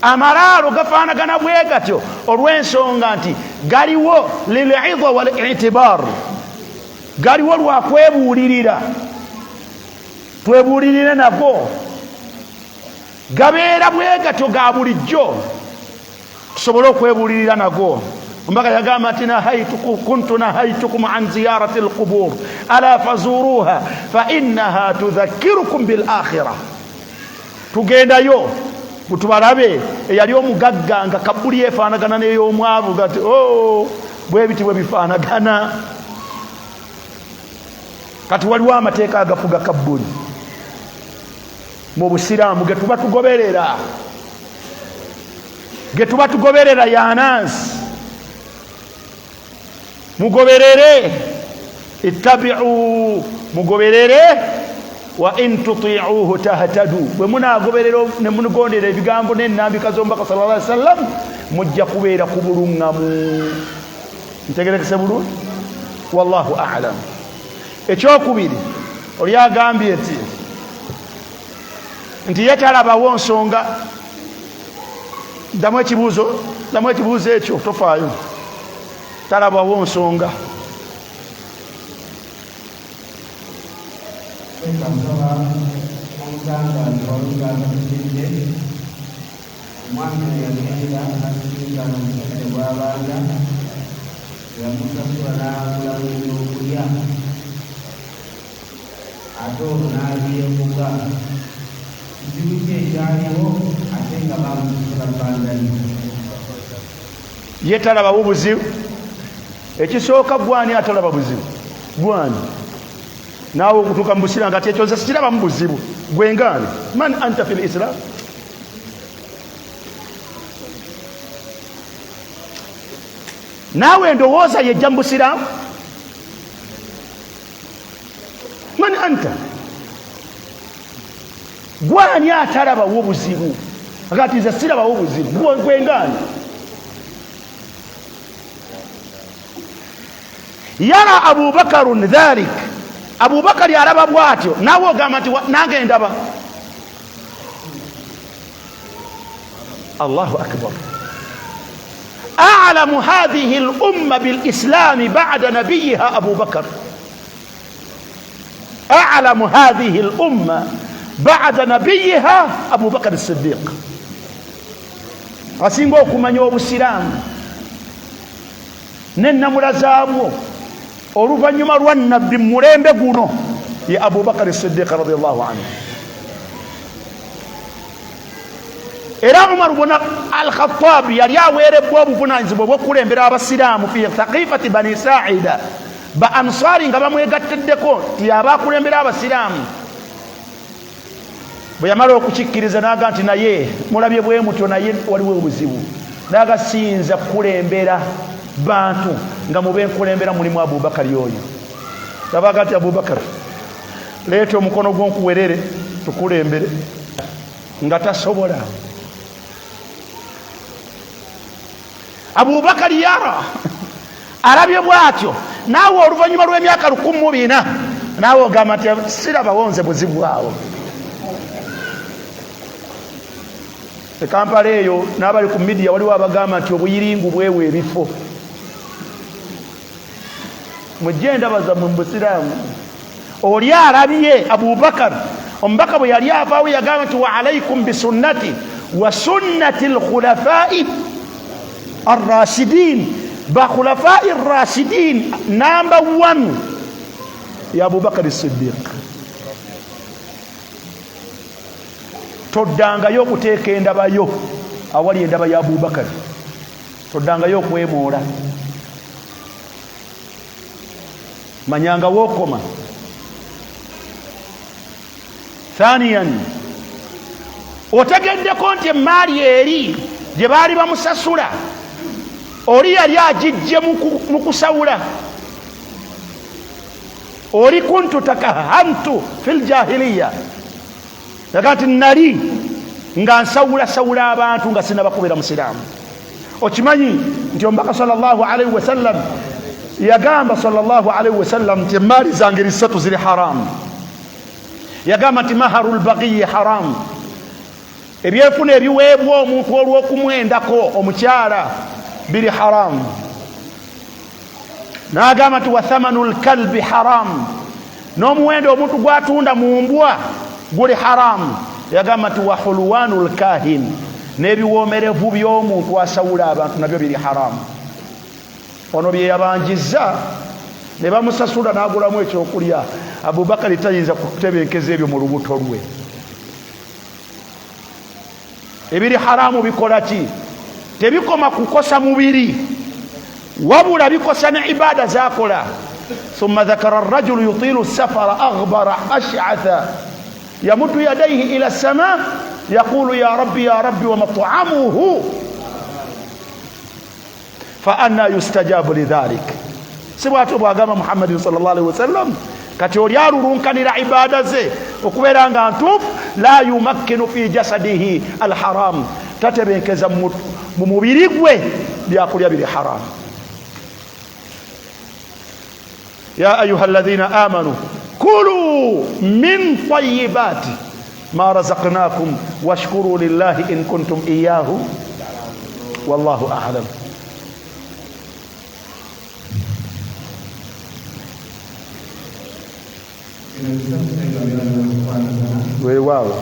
amalaalo gafaanagana bwe gatyo olw'ensonga nti galiwo lil'idha wal i'tibar, galiwo lwa kwebuulirira, twebuulirire nago. Gabeera bwe gatyo ga bulijjo, tusobole okwebuulirira nago. Omubaka yagamba nti kuntu nahaytukum an ziyarati alqubur ala fazuruha fa innaha tudhakkirukum bil akhirah. Tugendayo butubalabe eyali omugagga nga kabuli efaanagana n'ey'omwavu, gati bwe biti bwe bifaanagana. Kati waliwo amateeka agafuga kabuli mu busiraamu ge tuba tugoberera, yanansi mugoberere, ittabi'u, mugoberere, wa in tuti'uhu tahtadu, bwe munaagoberera ne munigondera ebigambo n'ennambika z'omubaka sallallahu alaihi wasallam mujja kubeera ku buluŋŋamu. Ntegerekese bulungi? Wallahu a'lam. Ekyokubiri, oli agambye nti ye talabawo nsonga. Ddamu ekibuuzo ekyo, tofaayo. Talabawo nsonga. Ye talabawo buzibu. Ekisooka gwani atalaba buzibu? Gwani? Naawe okutuuka mu busiraamu ngati ekyo nze sikirabamu buzibu. Gwe ngaani? Man anta fil islam? naawe ndowooza yejja mu busiraamu? Man anta? Gwani atalabawo obuzibu? Agati nze sirabawo obuzibu. Gwengaani? Yara Abubakarun dhalik. Abubakari araba bwatyo, naawe ogamba nti nange ndaba. Allahu akbar. أعلم هذه الأمة بالإسلام بعد نبيها أبو بكر. أعلم هذه الأمة بعد نبيها أبو بكر الصديق. asinga okumanya obusiraamu n'ennamula zaabwo oluvannyuma lwa nabbi mulembe guno ye Abu Bakar as-Siddiq radiyallahu anhu. Era Umar ibn al-Khattab yali aweerebbwa obuvunaanyizibwa bw'okulembera abasiraamu fi thaqifati bani Sa'ida, ba Ansari nga bamwegatteddeko nti abaakulembera abasiraamu. Bwe yamala okukikkiriza n'aga nti naye mulabye bwe mutyo naye waliwo obuzibu, n'aga siyinza kukulembera bantu nga mube nkulembera mulimu Abubakari oyo. Yabaga nti Abubakar, leeta omukono gw'onkuwerere tukulembere, nga tasobola. Abubakari yara arabye bwatyo, naawe oluvannyuma lw'emyaka 14 naawe ogamba nti sirabawo nze buzibu awo. Kampala eyo n'abali ku media waliwo abagamba nti obuyiringu bwewe ebifo. Mujje ndabaza mu busiraamu oli arabye Abubakar, omubaka bwe yali avaawo yagamba nti wa alaikum bisunnati wa sunnati alkhulafai arrashidin. Bakhulafai arrashidin number 1 ya Abubakar as-Siddiq. Toddangayo okuteeka endabayo awali endaba ya Abubakar, toddangayo okwemoola, manyanga wookoma. Thaniyan, otegeddeko nti emaali eri gye baali bamusasula oli yali agijje mu kusawula. Oli kuntu takahantu fil jahiliya, yakati nali nga nsawulasawula abantu nga sinabakubira musiraamu. Okimanyi nti omubaka sallallahu alaihi wasallam yagamba sallallahu alaihi wasallam nti emaali zange 3 ziri haramu. Yagamba nti maharul baghiyi haramu, ebyefuna ebiweebwa omuntu olw'okumwendako omukyala biri haramu. N'agamba nti wa thamanul kalbi haramu, n'omuwendo omuntu gwatunda mu mbwa guli haramu. Yagamba nti wa hulwanul kahin, n'ebiwoomerevu by'omuntu asawula abantu nabyo biri haramu. Ono bye yabanjizza ne bamusasula n'agulamu ekyokulya. Abubakari tayinza kutebenkeza ebyo mu lubuto lwe. Ebiri haramu bikola ki? Tebikoma kukosa mubiri, wabula bikosa ne ibada zakola. Thumma dhakara ar-rajulu yutilu as-safara aghbara ash'atha yamuddu yadayhi ila as-sama yaqulu ya rabbi wa mat'amuhu fa anna yustajabu lidhalik. Sibwatu bwagamba Muhammad sallallahu alaihi wasallam kati oli alulunkanira ibada ze okubeera nga ntuufu, la yumakkinu fi jasadihi alharam, tatebenkeza mu mubiri gwe byakulya biri haram. Ya ayuha alladhina amanu kulu min tayyibati ma razaqnakum washkuru lillahi in kuntum iyyahu wallahu a'lam. Wewawe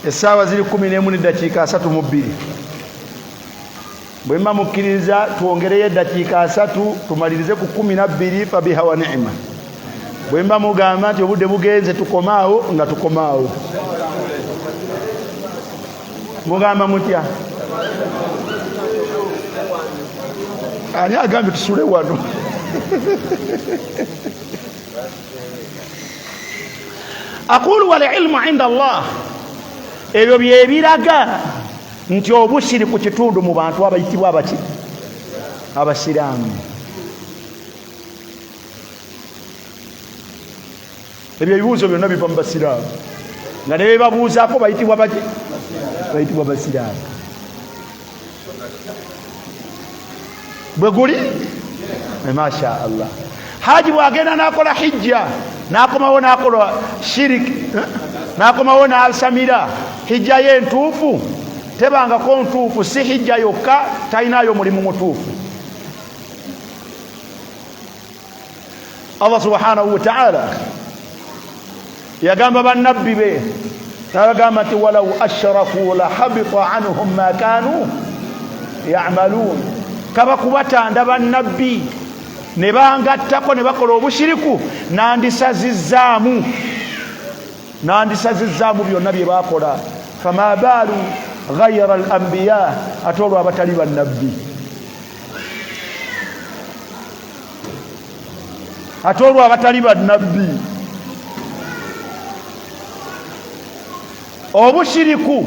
Essaawa ziri 11 n'eddakiika 32. Bwe mba mukkiriza twongereyo eddakiika 3 tumalirize ku 12 fabiha wa ni'ma. Bwe mba mugamba nti obudde bugenze tukomaawo nga tukomaawo. Mugamba mutya? Ani agambye tusule wano? Aqulu wal ilmu inda Allah. Ebyo byebiraga nti obushiri ku kitundu mu bantu abayitibwa abaki abasiraamu. Ebyo ebibuuzo byonna biva mu basiraamu nga ne bebabuuzaako bayitibwa baki bayitibwa basiraamu. Bwe guli masha Allah. Haji bwagenda nakola hijja nakomawo nakola shiriki nakomawo nasamira hijja ye ntuufu tebangako ntuufu, si hijja yokka talinayo mulimu mutuufu. Allah subhanahu wa ta'ala yagamba bannabbi be nabagamba nti walaw ashraku la habita anhum ma kanu ya'malun. Kaba kubatanda bannabbi ne bangattako ne bakola obushiriku nandisazizaamu byonna bye bakola. Fama baalu ghayra al anbiya, ate olwo abatali bannabbi, ate olwo abatali bannabbi. Obushiriku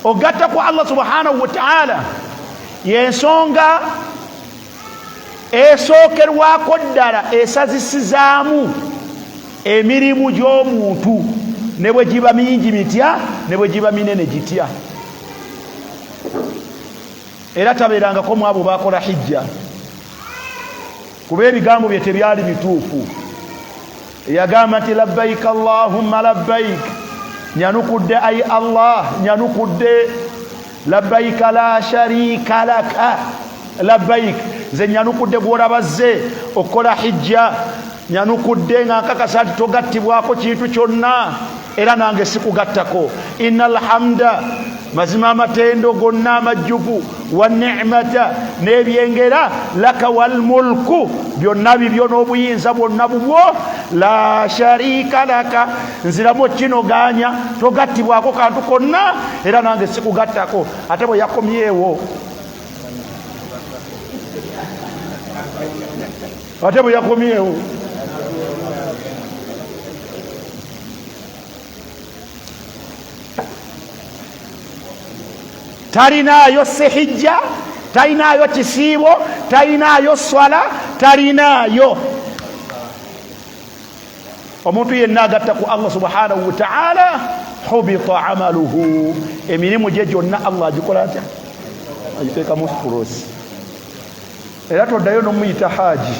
ogatta ku Allah subhanahu wa ta'ala yensonga esookerwako ddala esazisizaamu emirimu gy'omuntu ne bwe giba mingi mitya ne bwe giba minene gitya. Era tabeerangako mu abo baakola hijja kuba ebigambo bye tebyali bituufu. Yagamba nti labbaik allahumma labbaik, nyanukudde ay Allah nyanukudde, labbaik la sharika laka labbaik, nze nyanukudde gw'olabazze okukola hijja, nyanukudde nga nkakasa nti togattibwako kintu kyonna era nange sikugattako. Innal hamda, mazima amatendo gonna amajjuvu, wa ni'mata, n'ebyengera, laka wal mulku, byonna bibyo n'obuyinza bwonna bubwo, la sharika laka, nziramu kinoganya togattibwako kantu konna era nange sikugattako. Ate bwe yakomyewo, ate bwe yakomyewo talinayo sehijja, talinayo kisiibo, talinayo swala, talinayo. Omuntu yenna agatta ku Allah subhanahu wa ta'ala hubita amaluhu, emirimu gye gyonna Allah agikola atya? Agiteekamu furosi. Era toddayo n'omuyita haji.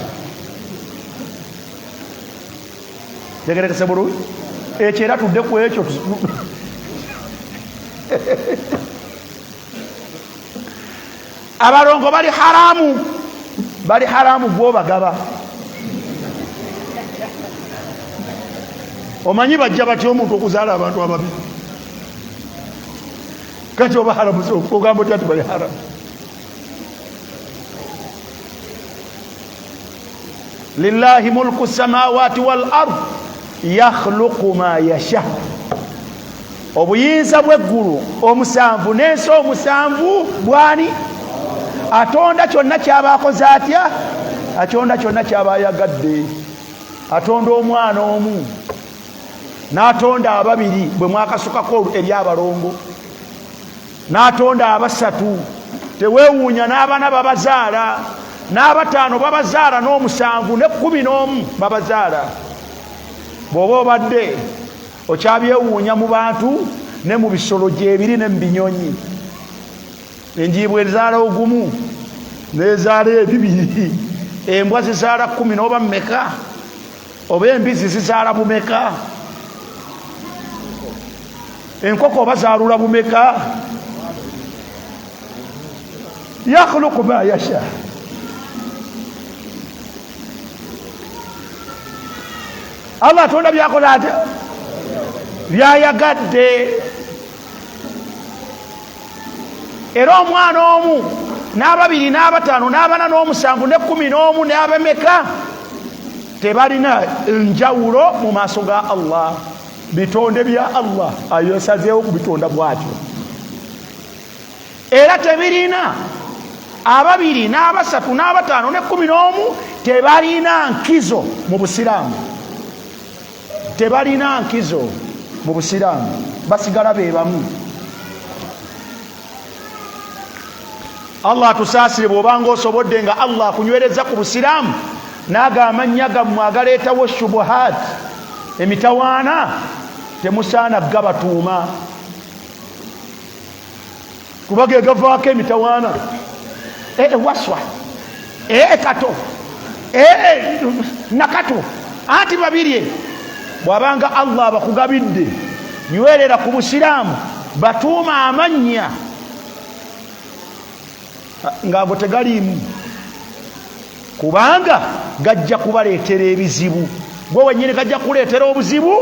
Tegerekese bulungi? Ekyo era tudde ku ekyo. Abalongo bali haramu gw'obagaba. Omanyi bajja batya omuntu okuzaala abantu ababi? Kati oba haramu ogamba otya nti bali haramu? Lillahi mulku samawati wal ard yakhluqu ma yasha. Obuyinza bw'eggulu omusanvu n'ensi omusanvu bwani? Atonda kyonna ky'abaakoze atya? Atonda kyonna ky'abaayagadde. Atonda omwana omu n'atonda ababiri bwe mwakasukako eby'abalongo, n'atonda abasatu, teweewuunya n'abana babazaala, n'abataano babazaala, n'omusanvu ne 11 babazaala. Bw'oba obadde okyabyewuunya mu bantu ne mu bisolo gyebiri ne mu binyonyi. Enjiibwa ezaala ogumu n'ezaala ebibiri, embwa zizaala 10 oba mmeka, oba embizi zizaala bumeka? enkoko bazaalula bumeka? yakhluqu ma yasha. Allah atonda byakola ate byayagadde. Era omwana omu n'ababiri n'abataano n'abana n'omusanvu n'ekkumi n'omu n'abemeka tebalina njawulo mu maaso ga Allah. Bitonde bya Allah ayosazeewo ku bitonda bwatyo. Era tebirina ababiri n'abasatu n'abataano n'ekkumi n'omu tebalina nkizo mu Busiraamu. Tebalina nkizo mu Busiraamu, basigala be bamu. Allah tusaasire bw'obanga osobodde nga Allah akunywereza ku Busiraamu n'aga amannya gammwe agaleetawo shubuhaat, emitawaana, temusaana gabatuuma kuba ge gavaako emitawaana. Waswa kato nakato anti babiri. Bw'abanga Allah abakugabidde nywerera ku Busiraamu, batuuma amannya ng'ago tegaliimu, kubanga gajja kubaleetera ebizibu. Gwe wennyini gajja kuleetera obuzibu,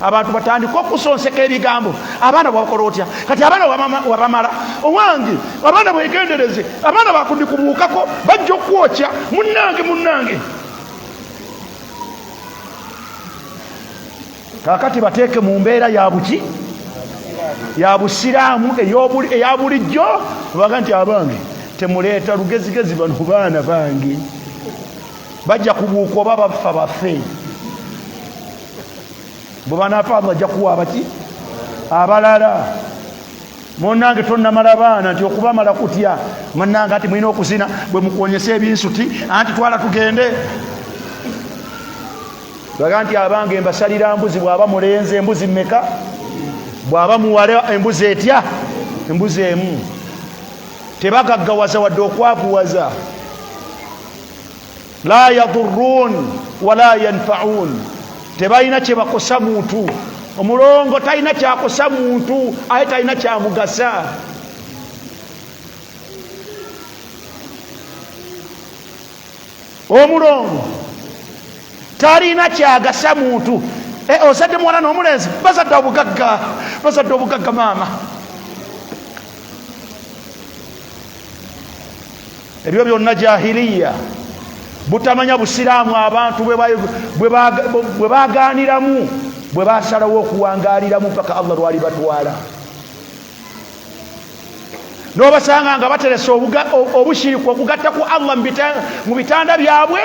abantu batandika okusonseka ebigambo. Abaana bwakola otya? Kati abaana wabamala owange, abaana bwegendereze, abaana bakundikubuukako bajja okwokya. Munnange kakati bateeke mu mbeera ya buki, ya Busiraamu eya bulijjo. Baga nti abange temuleeta lugezigezi bano baana bange, bajja kubuuka oba bafa baffe. Bwe banaafa bajja kuwa abaki abalala. Munnange tonnamala baana nti okubamala kutya. Munnange ati mulina okuzina bwe mukwonyesa ebinsuti anti twala tugende. Baga nti abange mbasalira mbuzi, bw'aba mulenzi embuzi mmeka? Bw'aba muwala embuzi etya? Embuzi emu. Tebagaggawaza wadde okwavuwaza. La yadurruun wala yanfa'uun. Tebalina kye bakosa muntu. Omulongo talina kyakosa muntu, aye talina kyamugasa. Omulongo talina kyagasa muntu. Ozadde muwala n'omulenzi bazadde obugagga maama. Ebyo byonna jahiliya, butamanya Busiraamu abantu bwe bagaaniramu, bwe basalawo okuwangaaliramu paka Allah lwali batwala. N'obasanga nga bateresa obushiriku okugatta ku Allah mu bitanda byabwe,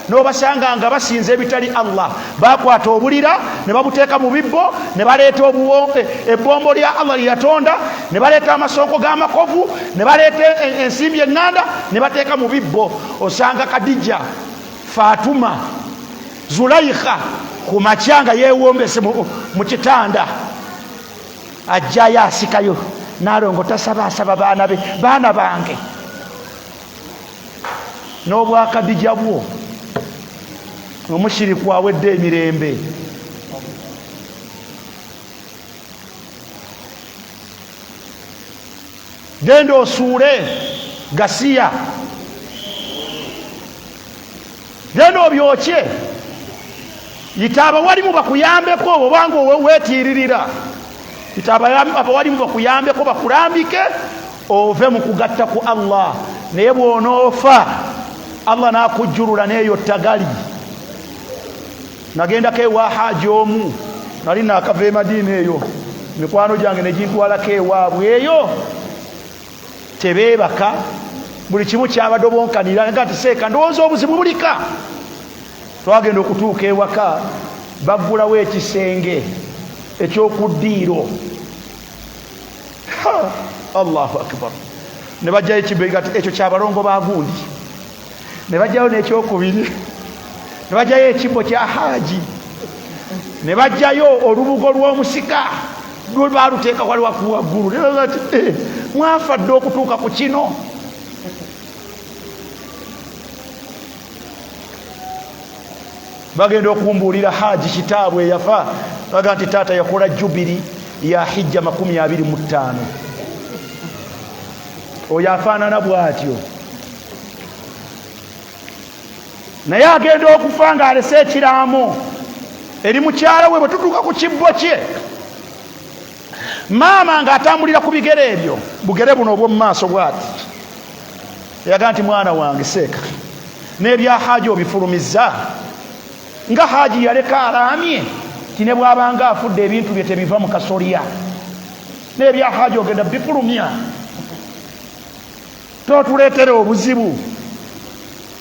n'obasanga nga basinza ebitali Allah. Bakwata obulira ne babuteeka mu bibbo, ne baleeta ebbombo lya Allah lye yatonda, ne baleeta amasonko g'amakovu, ne baleeta ensimbi eŋŋanda, ne bateeka mu bibbo. Osanga Kadija, Fatuma, Zulaikha ku makya nga yeewombese mu kitanda, ajjayo asikayo n'alongota asaba baana bange. N'obwakadija bwo omushiriku awedde emirembe. Genda osuule gasiya, genda obyokye, yita abawalimu bakuyambeko obanga weetiiririra. Yita abawalimu bakuyambeko bakulambike ove mu kugatta ku Allah. Naye bw'onoofa Allah n'akujjulula n'eyo tagali. Nagendako ewa haaji omu, nali naakava e Madiina eyo, mikwano gyange ne gintwalako ewaabwe eyo. Tebeebaka, buli kimu kyabadde bonkanira nga nti seeka ndowooza obuzibu bulika. Twagenda okutuuka ewaka, baggulawo ekisenge eky'okuddiiro. Allahu akbar. Ne bajjayo ekibega ekyo kyabalongo bagundi, ne bajjayo n'ekyokubiri, ne bajjayo ekibbo kya haaji, ne bajjayo olubugo lw'omusika lwe baaluteeka wali waggulu. Ne baga nti mwafadde okutuuka ku kino. Bagenda okumbuulira haaji kitaabwe eyafa, baga nti taata yakola jubiri, ya hijja 25 oyo afaanana bw'atyo naye agenda okufa ng'alese ekiraamo eri mukyala we bwe tutuuka ku kibbo kye maama ng'atambulira ku bigere ebyo bugere buno obw'omu maaso bw'ati yaga nti mwana wange seeka n'ebya haaji obifulumizza nga haaji yaleka alaamye ti ne bw'abanga afudde ebintu bye tebiva mu kasolya n'ebya haaji ogenda bifulumya totuleetere obuzibu.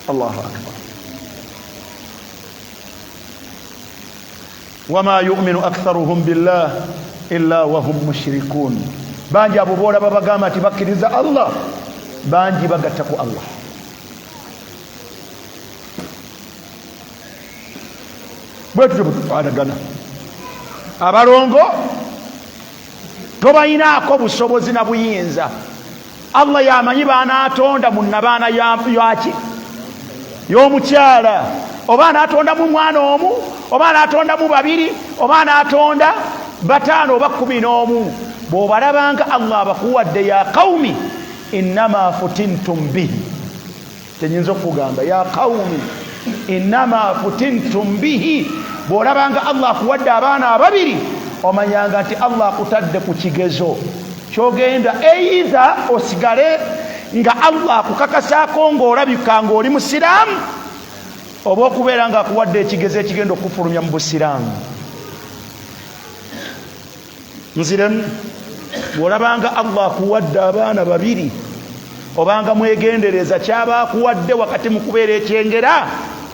Allahu akbar. wama yu'minu aktharuhum billah illa wahum mushrikun. bangi abo boolaba bagamba nti bakkiriza Allah bangi bagatta ku Allah. bwe tutyo bututwalagana abalongo tobayinaako busobozi na buyinza. Allah yamanyi baanaatonda mu nabaana yaki y'omukyala oba anaatonda mu mwana omu oba anaatonda mu babiri oba anaatonda 5 oba 11. bw'obalabanga Allah abakuwadde ya qawmi innama futintum bihi tenyinza okugamba ya qawmi innama futintum bihi. bw'olabanga Allah akuwadde abaana ababiri omanyanga nti Allah akutadde ku kigezo kyogenda either osigale nga Allah akukakasaako ng'olabika ng'oli musiraamu oba okubeera nga akuwadde ekigezo ekigenda okufulumya mu busiraamu. nziremu bw'olabanga Allah akuwadde abaana babiri obanga mwegendereza kyaba akuwadde wakati mu kubeera ekyengera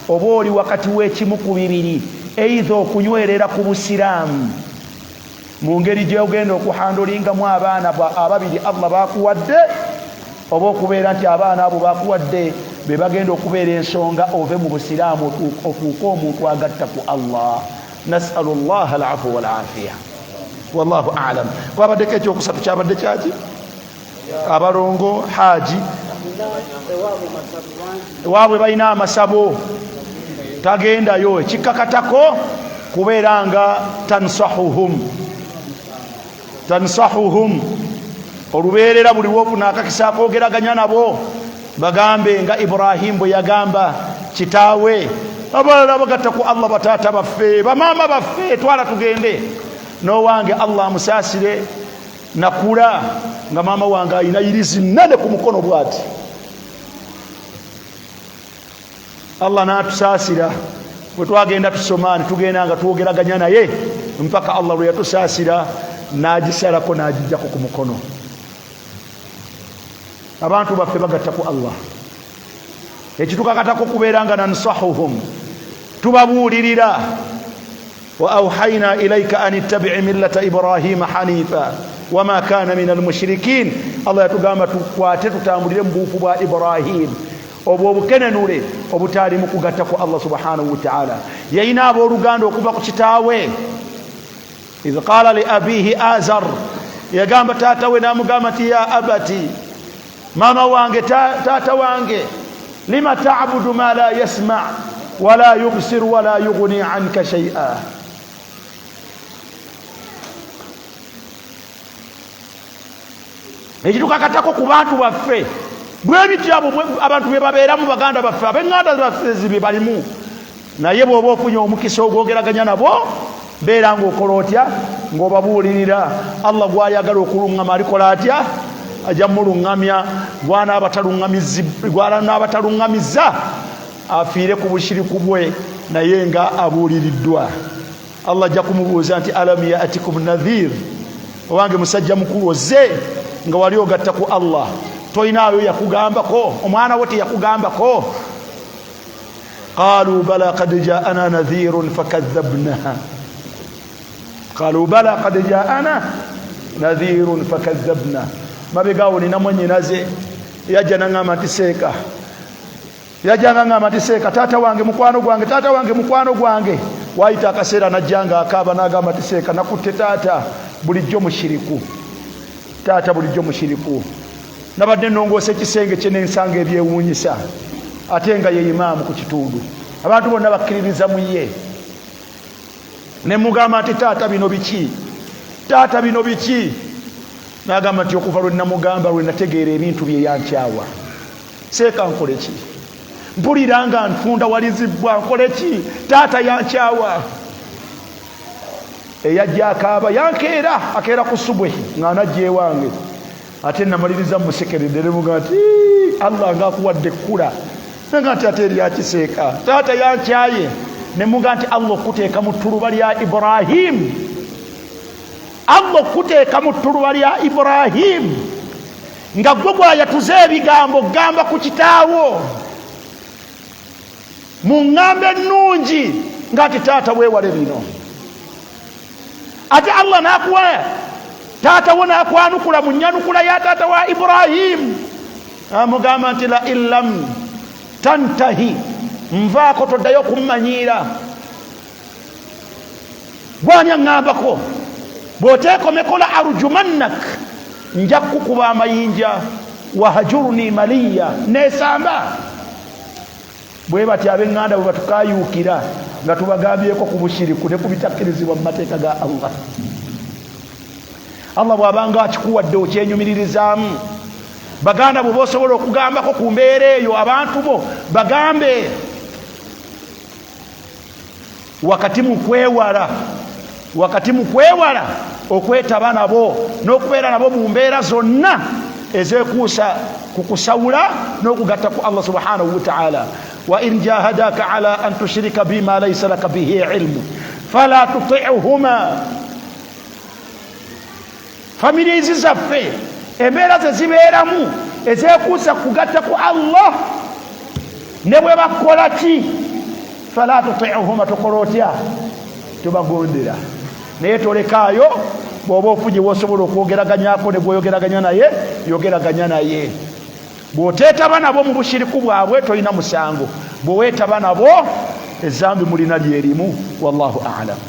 oba oli wakati w'ekimu ku bibiri either okunywerera ku busiraamu mu ngeri gy'ogenda okuhandolingamu abaana ababiri Allah bakuwadde oba okubeera nti abaana abo bakuwadde be bagenda okubeera ensonga ove mu busiraamu ofuuke omuntu agatta ku Allah. nasalu llaha alafu walafiya wallahu alam. kwabaddeko ekyokusatu kyabadde kyaki abalongo haaji ewaabwe balina amasabo tagendayo ekikakatako kubeera nga tansahuhum olubeerera buli wokunaakakisa akoogeraganya nabo bagambe nga Ibrahim bwe yagamba kitaawe abalala bagatta ku Allah bataata baffe bamaama baffe twala tugende n'owange Allah amusaasire nakula nga maama wange alina irizi nnene ku mukono bw'ati Allah n'atusaasira bwe twagenda tusomaani tugenda nga twogeraganya naye mpaka Allah lwe yatusaasira n'agisalako n'agijjako ku mukono. abantu baffe bagatta ku Allah ekitukakatako kubeera nga nansahuhum tubabuulirira wa awhayna ilayka an ittabi'i millata Ibrahima hanifa wama kana min almushrikin. Allah yatugamba tukwate tutambulire mu buufu bwa Ibrahim obwo obukenenule obutaali mu kugatta ku Allah subhanahu wa ta'ala. yayina abooluganda okuva ku kitaawe idh qala li abihi azar yagamba taata we n'amugamba nti ya abati mama wange taata wange lima ta'budu ma la yasma' wala yubsir wala yughni anka shay'a. ekitukakatako ku bantu baffe bwe bityo abo abantu be babeeramu baganda baffe ab'enganda baffe zibe balimu naye bw'oba ofunye omukisa ogwogeraganya nabo beera ng'okola otya ng'obabuulirira Allah gw'ayagala okuluŋŋama alikola atya ajja muluŋŋamya gw'anaabatalunŋamizza afiire ku bushiriku bwe naye nga abuuliriddwa. Allah ajja kumubuuza nti alam ya'tikum nadhir owange musajja mukulu ozze nga wali ogatta ku Allah toyinaayo yakugambako omwana wo teyakugambako. qalu bala qad ja'ana nadhirun fakadhabna qalu bala qad ja'ana nadhirun fakadhabna. mabegawo nina mwenyinaze yajja naŋŋamba nti seeka yajja naŋŋamba nti seeka taata wange mukwano gwange taata wange mukwano gwange waayita akaseera najja nga akaaba n'agamba nti seeka nakutte taata bulijjo mushiriku taata bulijjo mushiriku. nabadde nongoose ekisenge kye n'ensanga ebyewuunyisa ate nga ye imaamu ku kitundu abantu bonna bakkiririza mu ye ne mugamba nti taata bino biki taata bino biki n'agamba nti okuva lwe namugamba lwe nategeera ebintu bye yankyawa seeka nkole ki mpulira nga ntunda walizibwa nkole ki taata yankyawa eyajja akaaba yankeera akeera ku subwehi nga najja ewange ate namaliriza musekeredde nemuga nti Allah ngaakuwadde ekkula nga nti ate eryakiseeka taata yankyaye nemuga nti Allah okuteeka mu ttuluba lya Ibrahim Allah okuteeka mu ttuluba lya Ibrahim nga gwe gwayatuze ebigambo gamba ku kitaawo mu ŋŋambe ennungi nga nti taata weewale bino ate Allah n'akuwa taata wo n'akwanukula mu nnyanukula ya taata wa Ibrahim amugamba nti la illam tantahi nvaako toddayo kummanyiira gwani aŋŋambako bw'oteekomekola arjumannak nja kukuba amayinja wahajurni maliya neesamba bwe bati ab'eŋŋanda bwe batukayuukira nga tubagambyeko ku bushiriku ne ku bitakkirizibwa mu mateeka ga Allah Allah bw'abanga akikuwadde okyenyumiririzaamu baganda bwe bosobola okugambako ku mbeera eyo abantu bo bagambe wakati mu kwewala okwetaba nabo n'okubeera nabo mu mbeera zonna ezeekuusa ku kusawula n'okugatta ku Allah subhanahu wa ta'ala wa in jahadaka ala an tushrika bima laysa laka bihi ilmu fala tuti'uhuma families zaffe embeera ze zibeeramu ezeekuusa kugatta ku Allah ne bwe bakola ki fala tuti'uhuma tokola otya tubagondera naye tolekaayo bw'oba ofunye wosobola okwogeraganyako ne gweyogeraganya naye yogeraganya naye bw'oteetaba nabo mu bushiriku bwabwe tolina musango bwe weetaba nabo ezambi mulina lyerimu wallahu a'lam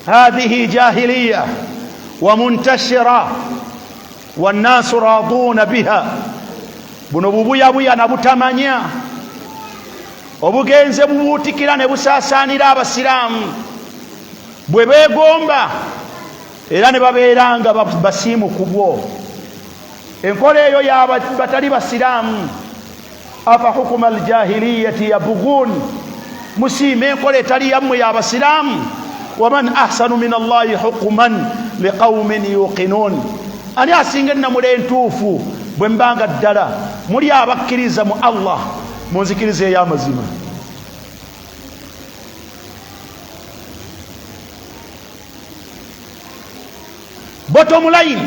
هذه جاهلية ومنتشرة والناس راضون بها buno bubuyabuya na butamanya obugenze bubuutikira ne busaasaanira abasiraamu bwe beegomba era ne babeeranga basiimu ku bwo enkola eyo y'abatali basiraamu afa hukuma aljahiliyati yabghun musiima enkola etali yammwe y'abasiraamu waman ahsanu min allahi hukman liqaumin yuqinun ani asinga ennamula entuufu bwe mbanga ddala muli abakkiriza mu Allah munzikiriza ey'amazima bottom line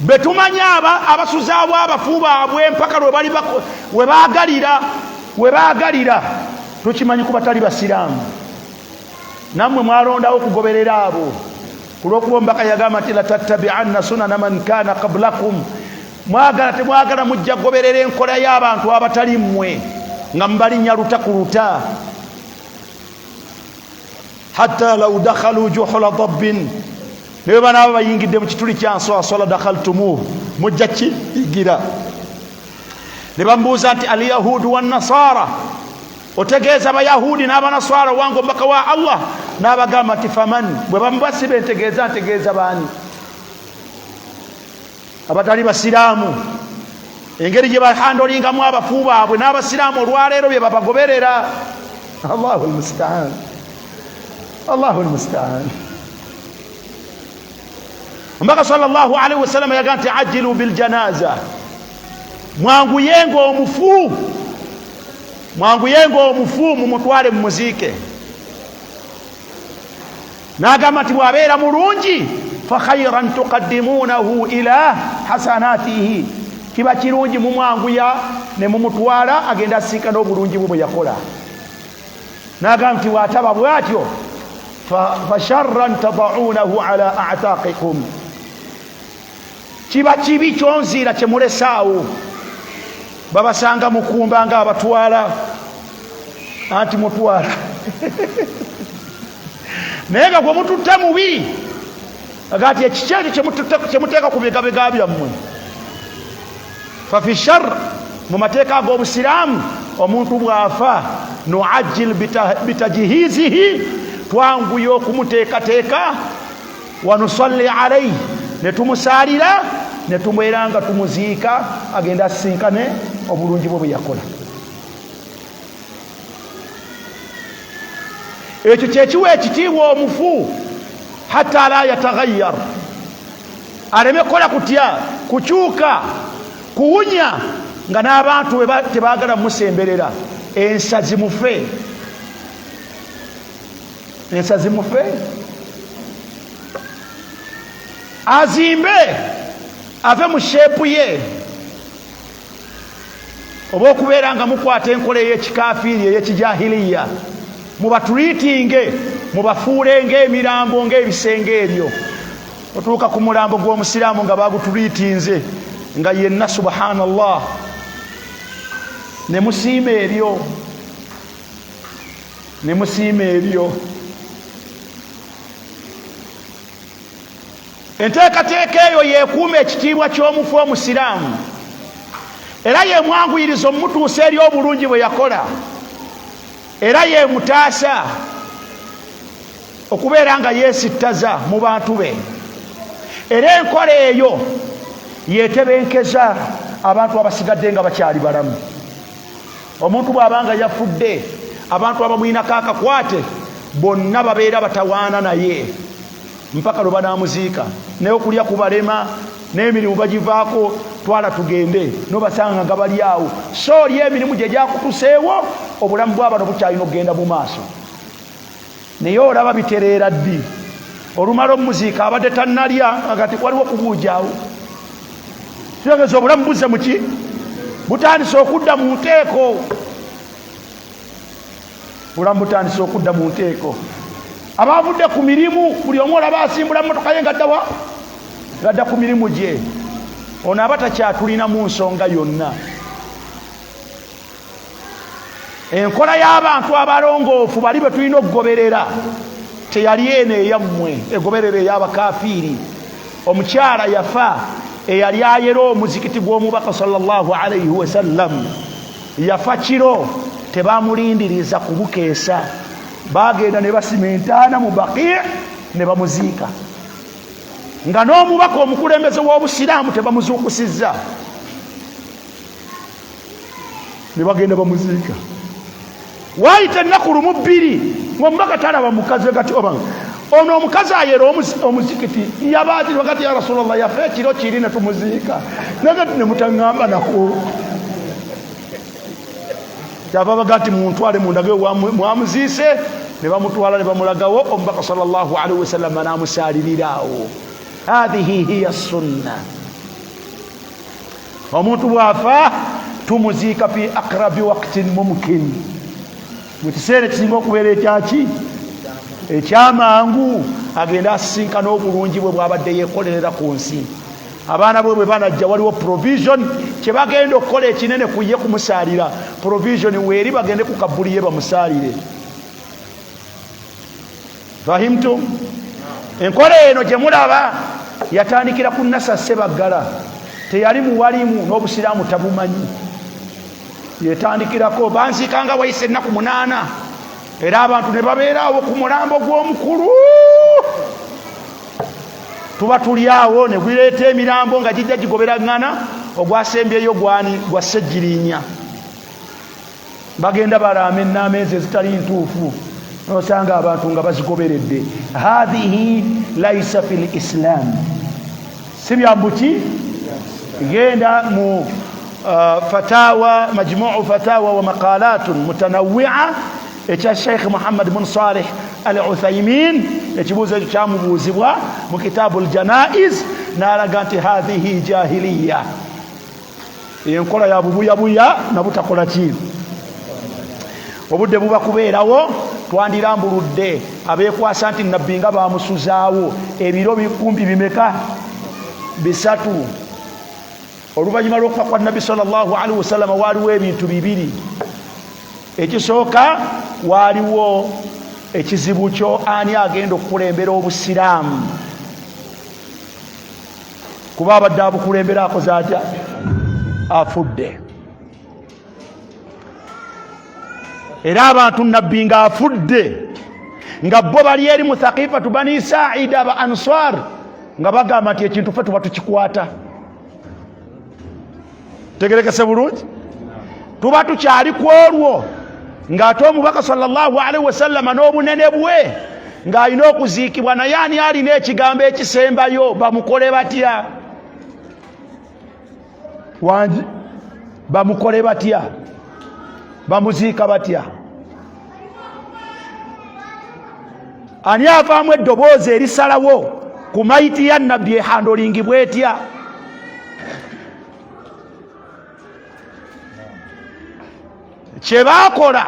betumanya abasuzaawo abafu baabwe mpaka we baagalira tukimanyi ku batali basiraamu nammwe mwalondawo okugoberera abo kulwokuba ombaka yagamba nti latattabi'anna sunana man kana qablakum mwagala temwagala mujja kugoberera enkola y'abantu abatali mmwe nga mubalinnya lutakuluta hatta law dakhalu juhula dabbin ne banaaba bayingidde mu kituli kya nswaswala dakhaltumuhu mujja kiyigira ne bamubuuza nti alyahudu wannasara otegeeza abayahudi n'abanaswara wange omubaka wa Allah n'abagamba nti faman bwe bamubasiba ntegeeza baani abatali basiraamu engeri gye bahandolingamu abafu baabwe n'abasiraamu olwaleero bye babagoberera Allahu almustaan omubaka sallallahu alaihi wasallam yagamba nti ajilu biljanaza mwanguyenga omufu mumutwale mumuziike n'agamba nti bw'abeera mulungi fa khayran tuqaddimunahu ila hasanatihi kiba kirungi mumwanguya ne mumutwala agenda asiika n'obulungi bwe yakola n'agamba nti bw'ataba bw'atyo fa sharran tada'unahu ala a'taqikum kiba kibi kyonziira kye mulesaawo babasanga mukumba nga abatwala anti mutwala naye nga gwe mututte mubi agati ekikyeekyo kyemuteeka ku bigabega byammwe. Fafi shar, mu mateeka ag'obusiraamu omuntu bw'afa nuajjil bitajihizihi, twanguya okumuteekateeka, wanusalli alayhi, ne tumusaalira, ne tumwera nga tumuziika agenda asisinkane obulungi bwe yakola. Ekyo kyekiwa ekitiibwa omufu hatta la yataghayyar, aleme kola kutya kukyuka kuwunya nga n'abantu tebaagala musemberera. Ensa zimufe, ensa zimufe, azimbe ave mu sheepu ye, oba okubeera nga mukwata enkola ey'ekikafiiri ey'ekijahiliya, mubaturiitinge, mubafuule ng'emirambo ng'ebisenge ebyo. Otuuka ku mulambo gw'omusiraamu nga baguturiitinze nga yenna subhanallah, ne musiima ebyo, ne musiima ebyo. Enteekateeka eyo yeekuuma ekitiibwa ky'omufu omusiraamu, era yemwanguyiriza omutuusa eri obulungi bwe yakola, era yemutaasa okubeera nga yeesittaza mu bantu be, era enkola eyo yetebenkeza abantu abasigadde nga bakyali balamu. Omuntu bw'abanga yafudde, abantu abamwinako akakwate bonna babeera batawaana naye mpaka lwe banaamuziika. Naye okulya kubalema, n'emirimu bagivaako, twala tugende, nobasanga nga bali awo. So oli emirimu gye gyakutuseewo, obulamu bw'abano bukyalina okugenda mu maaso. Naye olaba bitereera ddi, olumala omuziika abadde tannalya agati waliwo kubuujaawo. Kitegeeza obulamu buzze muki? Butandise okudda mu nteeko. Obulamu butandise okudda mu nteeko. Abavudde ku mirimu, buli omu olaba asimbula mmotoka ye ngaddawa, gadda ku mirimu gye. Ono aba takyatulina mu nsonga yonna. Enkola y'abantu abalongoofu bali be tulina okugoberera teyali eno eyammwe, egoberera ey'abakafiiri. Omukyala yafa eyali ayera omuzikiti gw'omubaka sallallahu alayhi wasallam, yafa kiro, tebamulindiriza kubukeesa, bagenda ne basimentaana mu Baqi' ne bamuziika, nga n'omubaka omukulembeze w'obusiraamu tebamuzuukusizza, ne bagenda bamuziika. Waayita ennaku lumu bbiri ng'omubaka talaba mukazi we, gati obanga ono omukazi ayera omuzikiti yabaati wakati ya Rasulullah yafa ekiro kiri ne tumuziika, nagati ne mutaŋŋamba nako. Kyava baga nti muntwale mundage mwamuziise, ne bamutwala ne bamulagawo omubaka sallallahu alaihi wasallam n'amusaalirirawo. Hadhihi hiya sunna. Omuntu bw'afa tumuziika fi aqrabi waqtin mumkin, mu kiseera ekisinga okubeera ekyaki ekyamangu, agenda asisinkana obulungi bwe bw'abadde yeekolerera ku nsi. Abaana bwe banajja waliwo provision kye bagenda okukola ekinene ku ye kumusaalira, provision weeri bagende ku kabbuli ye bamusaalire. Fahimtum? Enkola eno gye mulaba yatandikira ku Nasa Sebaggala, teyali muwalimu n'obusiraamu tabumanyi. Yetandikirako banziikanga wayise ennaku 8, era abantu ne babeeraawo ku mulambo gw'omukulu. Tuba tuli awo ne guleeta emirambo nga gijja gigoberagana, ogwasembyeyo gwani gwa Ssejjirinya. Bagenda balaama ennaama ezo ezitali ntuufu, nosanga abantu nga bazigoberedde. Hadhihi laisa fil Islam, si byambuki. Genda mu fatawa, majmuu fatawa wa maqalatun mutanawwi'a ekya Sheikh Muhammad bin Salih al-Uthaymin, ekibuuzo ekyo kyamubuuzibwa mu kitaabu al-Janaiz, n'alaga nti hadhihi jahiliya, enkola ya bubuyabuya na butakola ki. Obudde buba kubeerawo, twandirambuludde abeekwasa nti nabbi nga bamusuzaawo ebiro bikumbi bimeka 3. Oluvannyuma lw'okufa kwa nabbi sallallahu alaihi wasallam waaliwo ebintu 2. Ekisooka waaliwo ekizibu kyo ani agenda okukulembera obusiraamu kuba abadde abukulembera akoze atya afudde era abantu nabbi nga afudde nga bo bali eri mu Thaqifatu Bani Sa'ida aba Ansar nga bagamba nti ekintu ffe tuba tukikwata tegerekese bulungi tuba tukyali ku olwo ng'ate omubaka sallallahu alaihi wasallam n'obunene bwe ng'alina okuziikibwa naye ani alina ekigambo ekisembayo bamukole batya wangi bamukole batya bamuziika batya ani avaamu eddoboozi erisalawo ku mayiti ya nabbi ehandolingibwa etya kyebakola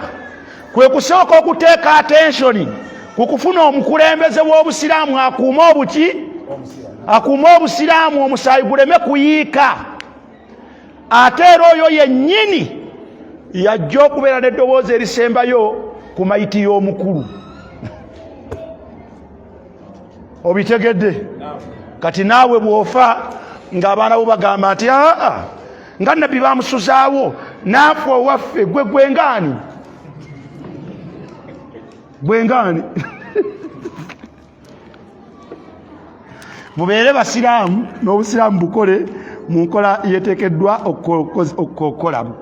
kwe kusooka okuteeka attention ku kufuna omukulembeze w'obusiraamu akuuma obusiraamu omusaayi guleme kuyiika ate era oyo yennyini yajja okubeera n'eddoboozi erisembayo ku mayiti y'omukulu obitegedde kati naawe bw'ofa ng'abaana bo bagamba nti nga nabbi bamusuzaawo naafe owaffe gwe gwengaani mubeere basiraamu n'obusiraamu bukole mu nkola yeteekeddwa okukolamu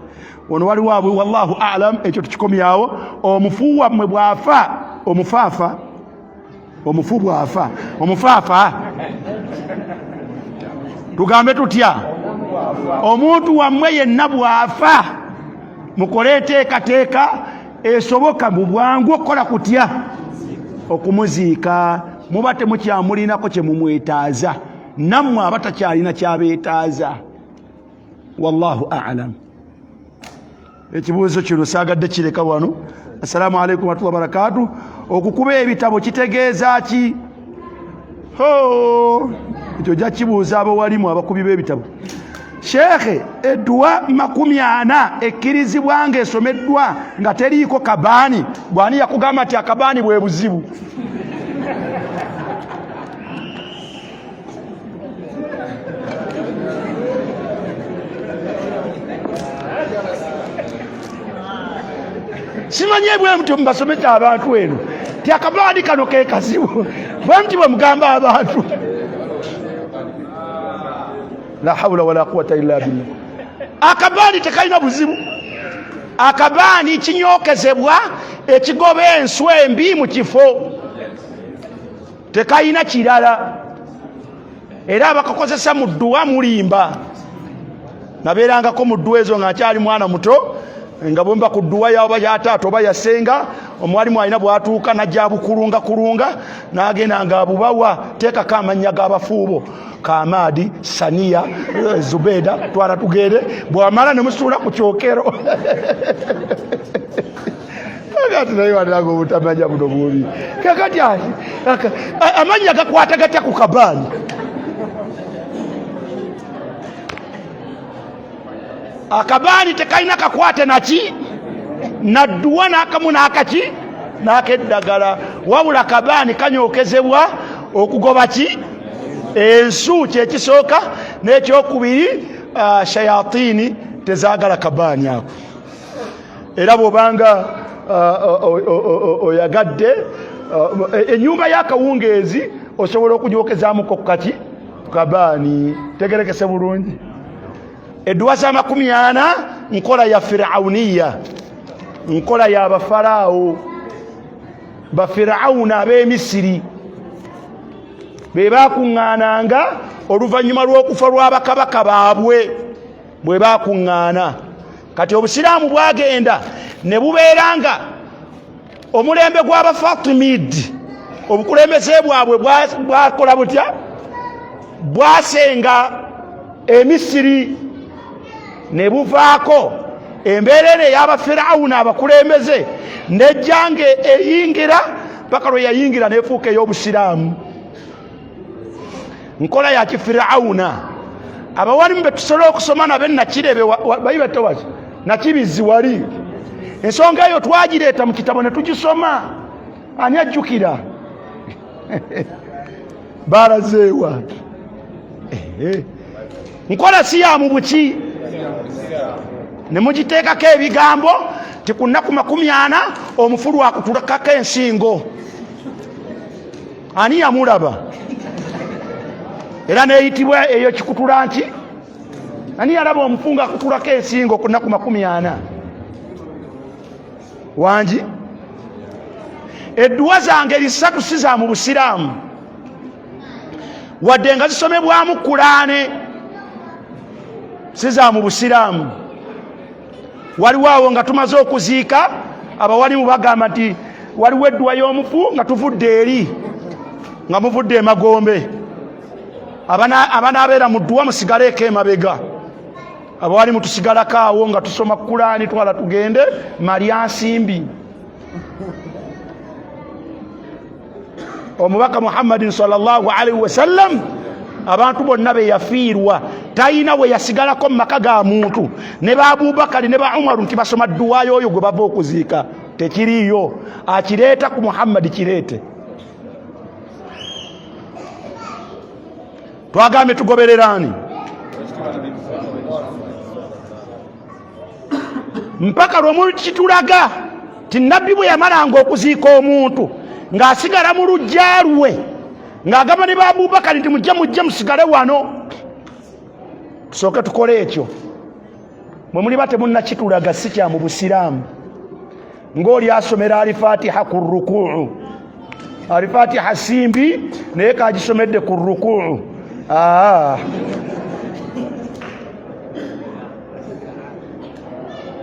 ono waliwo abwe wallahu alam ekyo tukikomyawo omufu wammwe bw'afa omufu bw'afa omufaafa tugambe tutya omuntu wammwe yenna bw'afa mukole enteekateeka esoboka mu bwangu okukola kutya okumuziika muba temukyamulinako kye mumwetaaza nammwe abatakyalina kyabeetaaza wallahu alam ekibuuzo kino saagadde kireka wano assalamu alaikum warahmatullahi wabarakatuh okukuba ebitabo kitegeeza ki ekyo jja kibuuza abawalimu abakubi b'ebitabo sheekhe edduwa 40 ekkirizibwa ng'esomeddwa nga teriiko kabaani bw'ani yakugamba nti akabaani bwe buzibu simanye bwe mutyo mbasomesa abantu eno ti akabaani kano ke kazibu bwe mutyo bwe mugamba abantu la hawla wala quwwata illa billah akabaani tekalina buzibu akabaani kinyokezebwa ekigoba enswa embi mu kifo tekalina kirala era abakakozesa mu dduwa mulimba nabeerangako mu dduwa ezo nga nkyali mwana muto nga bwemba ku dduwa yaoba yataata oba yasenga omwalimu alina bwatuuka najja abukulunga n'agenda nga abubawa teekako amannya g'abafuubo Kamadi, Sania, Zubeda, twala tugere bwamala ne musula ku kyokero agati naye wanago butamanya buno bubi kakati amanya gakwata gatya ku kabaani akabaani tekalina kakwate naki nadduwa n'akamu n'akaki n'akeddagala wabula kabaani kanyokezebwa okugoba ki ensu kyekisooka n'ekyokubiri shayatini tezaagala kabaani ako era bw'obanga oyagadde ennyumba y'akawungeezi osobola okugyookezaamuko kukaki kabaani tegerekese bulungi edduwa za 40 nkola ya firawuniya nkola ya bafaraawo bafirawuna ab'emisiri be bakuŋŋaananga oluvannyuma lw'okufa lw'abakabaka baabwe bwe bakuŋŋaana kati obusiraamu bwagenda ne bubeeranga omulembe gw'abafatimidi obukulembeze bwabwe bwakola butya bwasenga emisiri ne buvaako embeerera ey'abafirawuna abakulembeze nejjange eyingira paka lwe yayingira neefuuka ey'obusiraamu nkola ya kifirawuna abawalimu betusobola okusoma nabe nakirebe nakibizi wali ensonga eyo twagireeta mu kitabo ne tugisoma ani ajjukira barazeewa nkola si ya mu buki ne mugiteekako ebigambo ti ku nnaku 40 omufulu akutulakako ensingo ani yamulaba era neeyitibwa eyo kikutula nti ani yalaba omufu nga akutulako ensingo ku nnaku 40 wangi edduwa zange 3 si za mu busiraamu wadde nga zisomebwamu Kulaane si za mu busiraamu. Waliwo awo nga tumaze okuziika abawalimu bagamba nti waliwo edduwa y'omufu nga tuvudde eri nga muvudde emagombe abanaabeera mu dduwa musigaleeko emabega abawalimu tusigalako awo nga tusoma Kulaani twala tugende Malyansimbi. Omubaka Muhammadin sallallahu alaihi wasallam abantu bonna be yafiirwa tayina we yasigalako mu maka ga muntu ne ba Abubakari ne ba Umaru nti basoma dduwa yoyo gwe bava okuziika tekiriyo akireeta ku Muhammadi kireete twagambe tugobererani mpaka lw'omuntu kitulaga ti nabbi bwe yamalanga okuziika omuntu ng'asigala mu luggya lwe ng'agamba ne ba Abubakari nti mujje musigale wano tusooke tukole ekyo mwe muli bate munnakitulaga si kya mu busiraamu ng'oli asomera alifatiha ku rukuu alifatiha simbi naye kagisomedde ku rukuu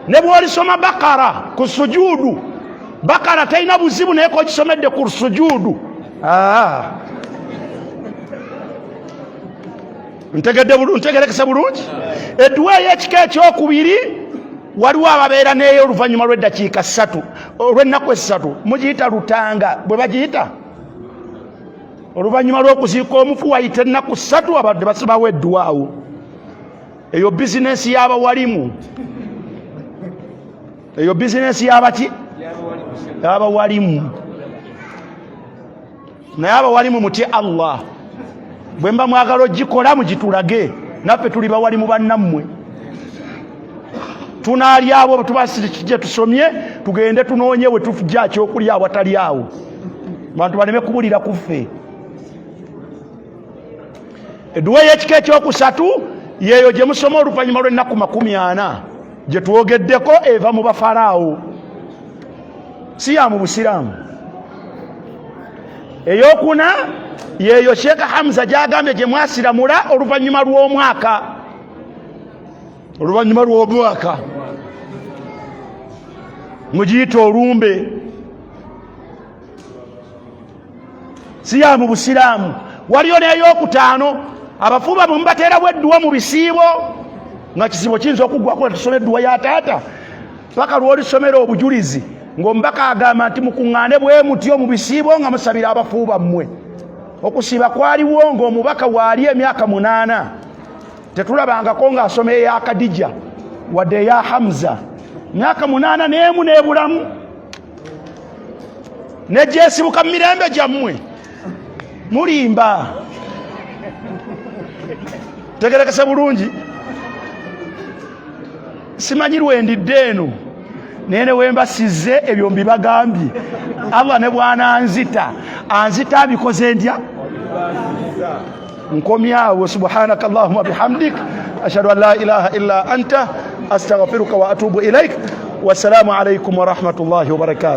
ne bw'olisoma Bakara ku sujuudu Bakara talina buzibu naye kogisomedde ku sujuudu ntegerekesa bulungi. Edduwa ey'ekika ekyokubiri waliwo ababeera neeyo oluvannyuma lw'eddakiika 3 olw'ennaku 3 mugiyita lutanga bwe bagiyita oluvannyuma lw'okuziika omufu wayita ennaku 3 abadde basibawo edduwa awo eyo bizinesi y'abawalimu eyo bizinesi y'abaki y'abawalimu naye abawalimu mutye Allah bwe mba mwagala ogikola mugitulage naffe tuli bawalimu bannammwe tunaalya abo tubasirikije tusomye tugende tunoonye we tujja kyokulya awatali awo bantu baleme kubulira kuffe. Edduwa y'ekika ekyokusatu yeeyo gye musoma oluvannyuma lw'ennaku 40 gye twogeddeko eva mu bafaraawo si ya mu busiraamu. Eyokuna yeeyo Sheikh Hamza gyagambye gye mwasiramula oluvannyuma lw'omwaka mugiyita olumbe si ya mu busiraamu. Waliyo n'eyokutaano abafuba bwe mubateerawo edduwa mu bisiibo nga kisibo kiyinza okuggwako tusome edduwa ya taata paka lw'olisomera obujulizi ng'omubaka agamba nti mukuŋŋaane bwe mutyo mu bisiibo nga musabira abafu bammwe. Okusiiba kwaliwo ng'omubaka waali emyaka 8 tetulabangako ng'asoma eya Kadija wadde eya Hamza myaka 8 n'emu n'ebulamu nejjeesibuka mu mirembe gyammwe mulimba tegerekese bulungi. Simanyi lwendidde eno naye ne wembasizze ebyo mbibagambye Allah ne bw'ananzita anzita abikoze ndya nkomyawo. Subhanaka Allahumma bihamdik ashhadu an la ilaha illa anta astaghfiruka wa atubu ilaik. Wassalamu alaikum wa rahmatullahi wa barakatuh.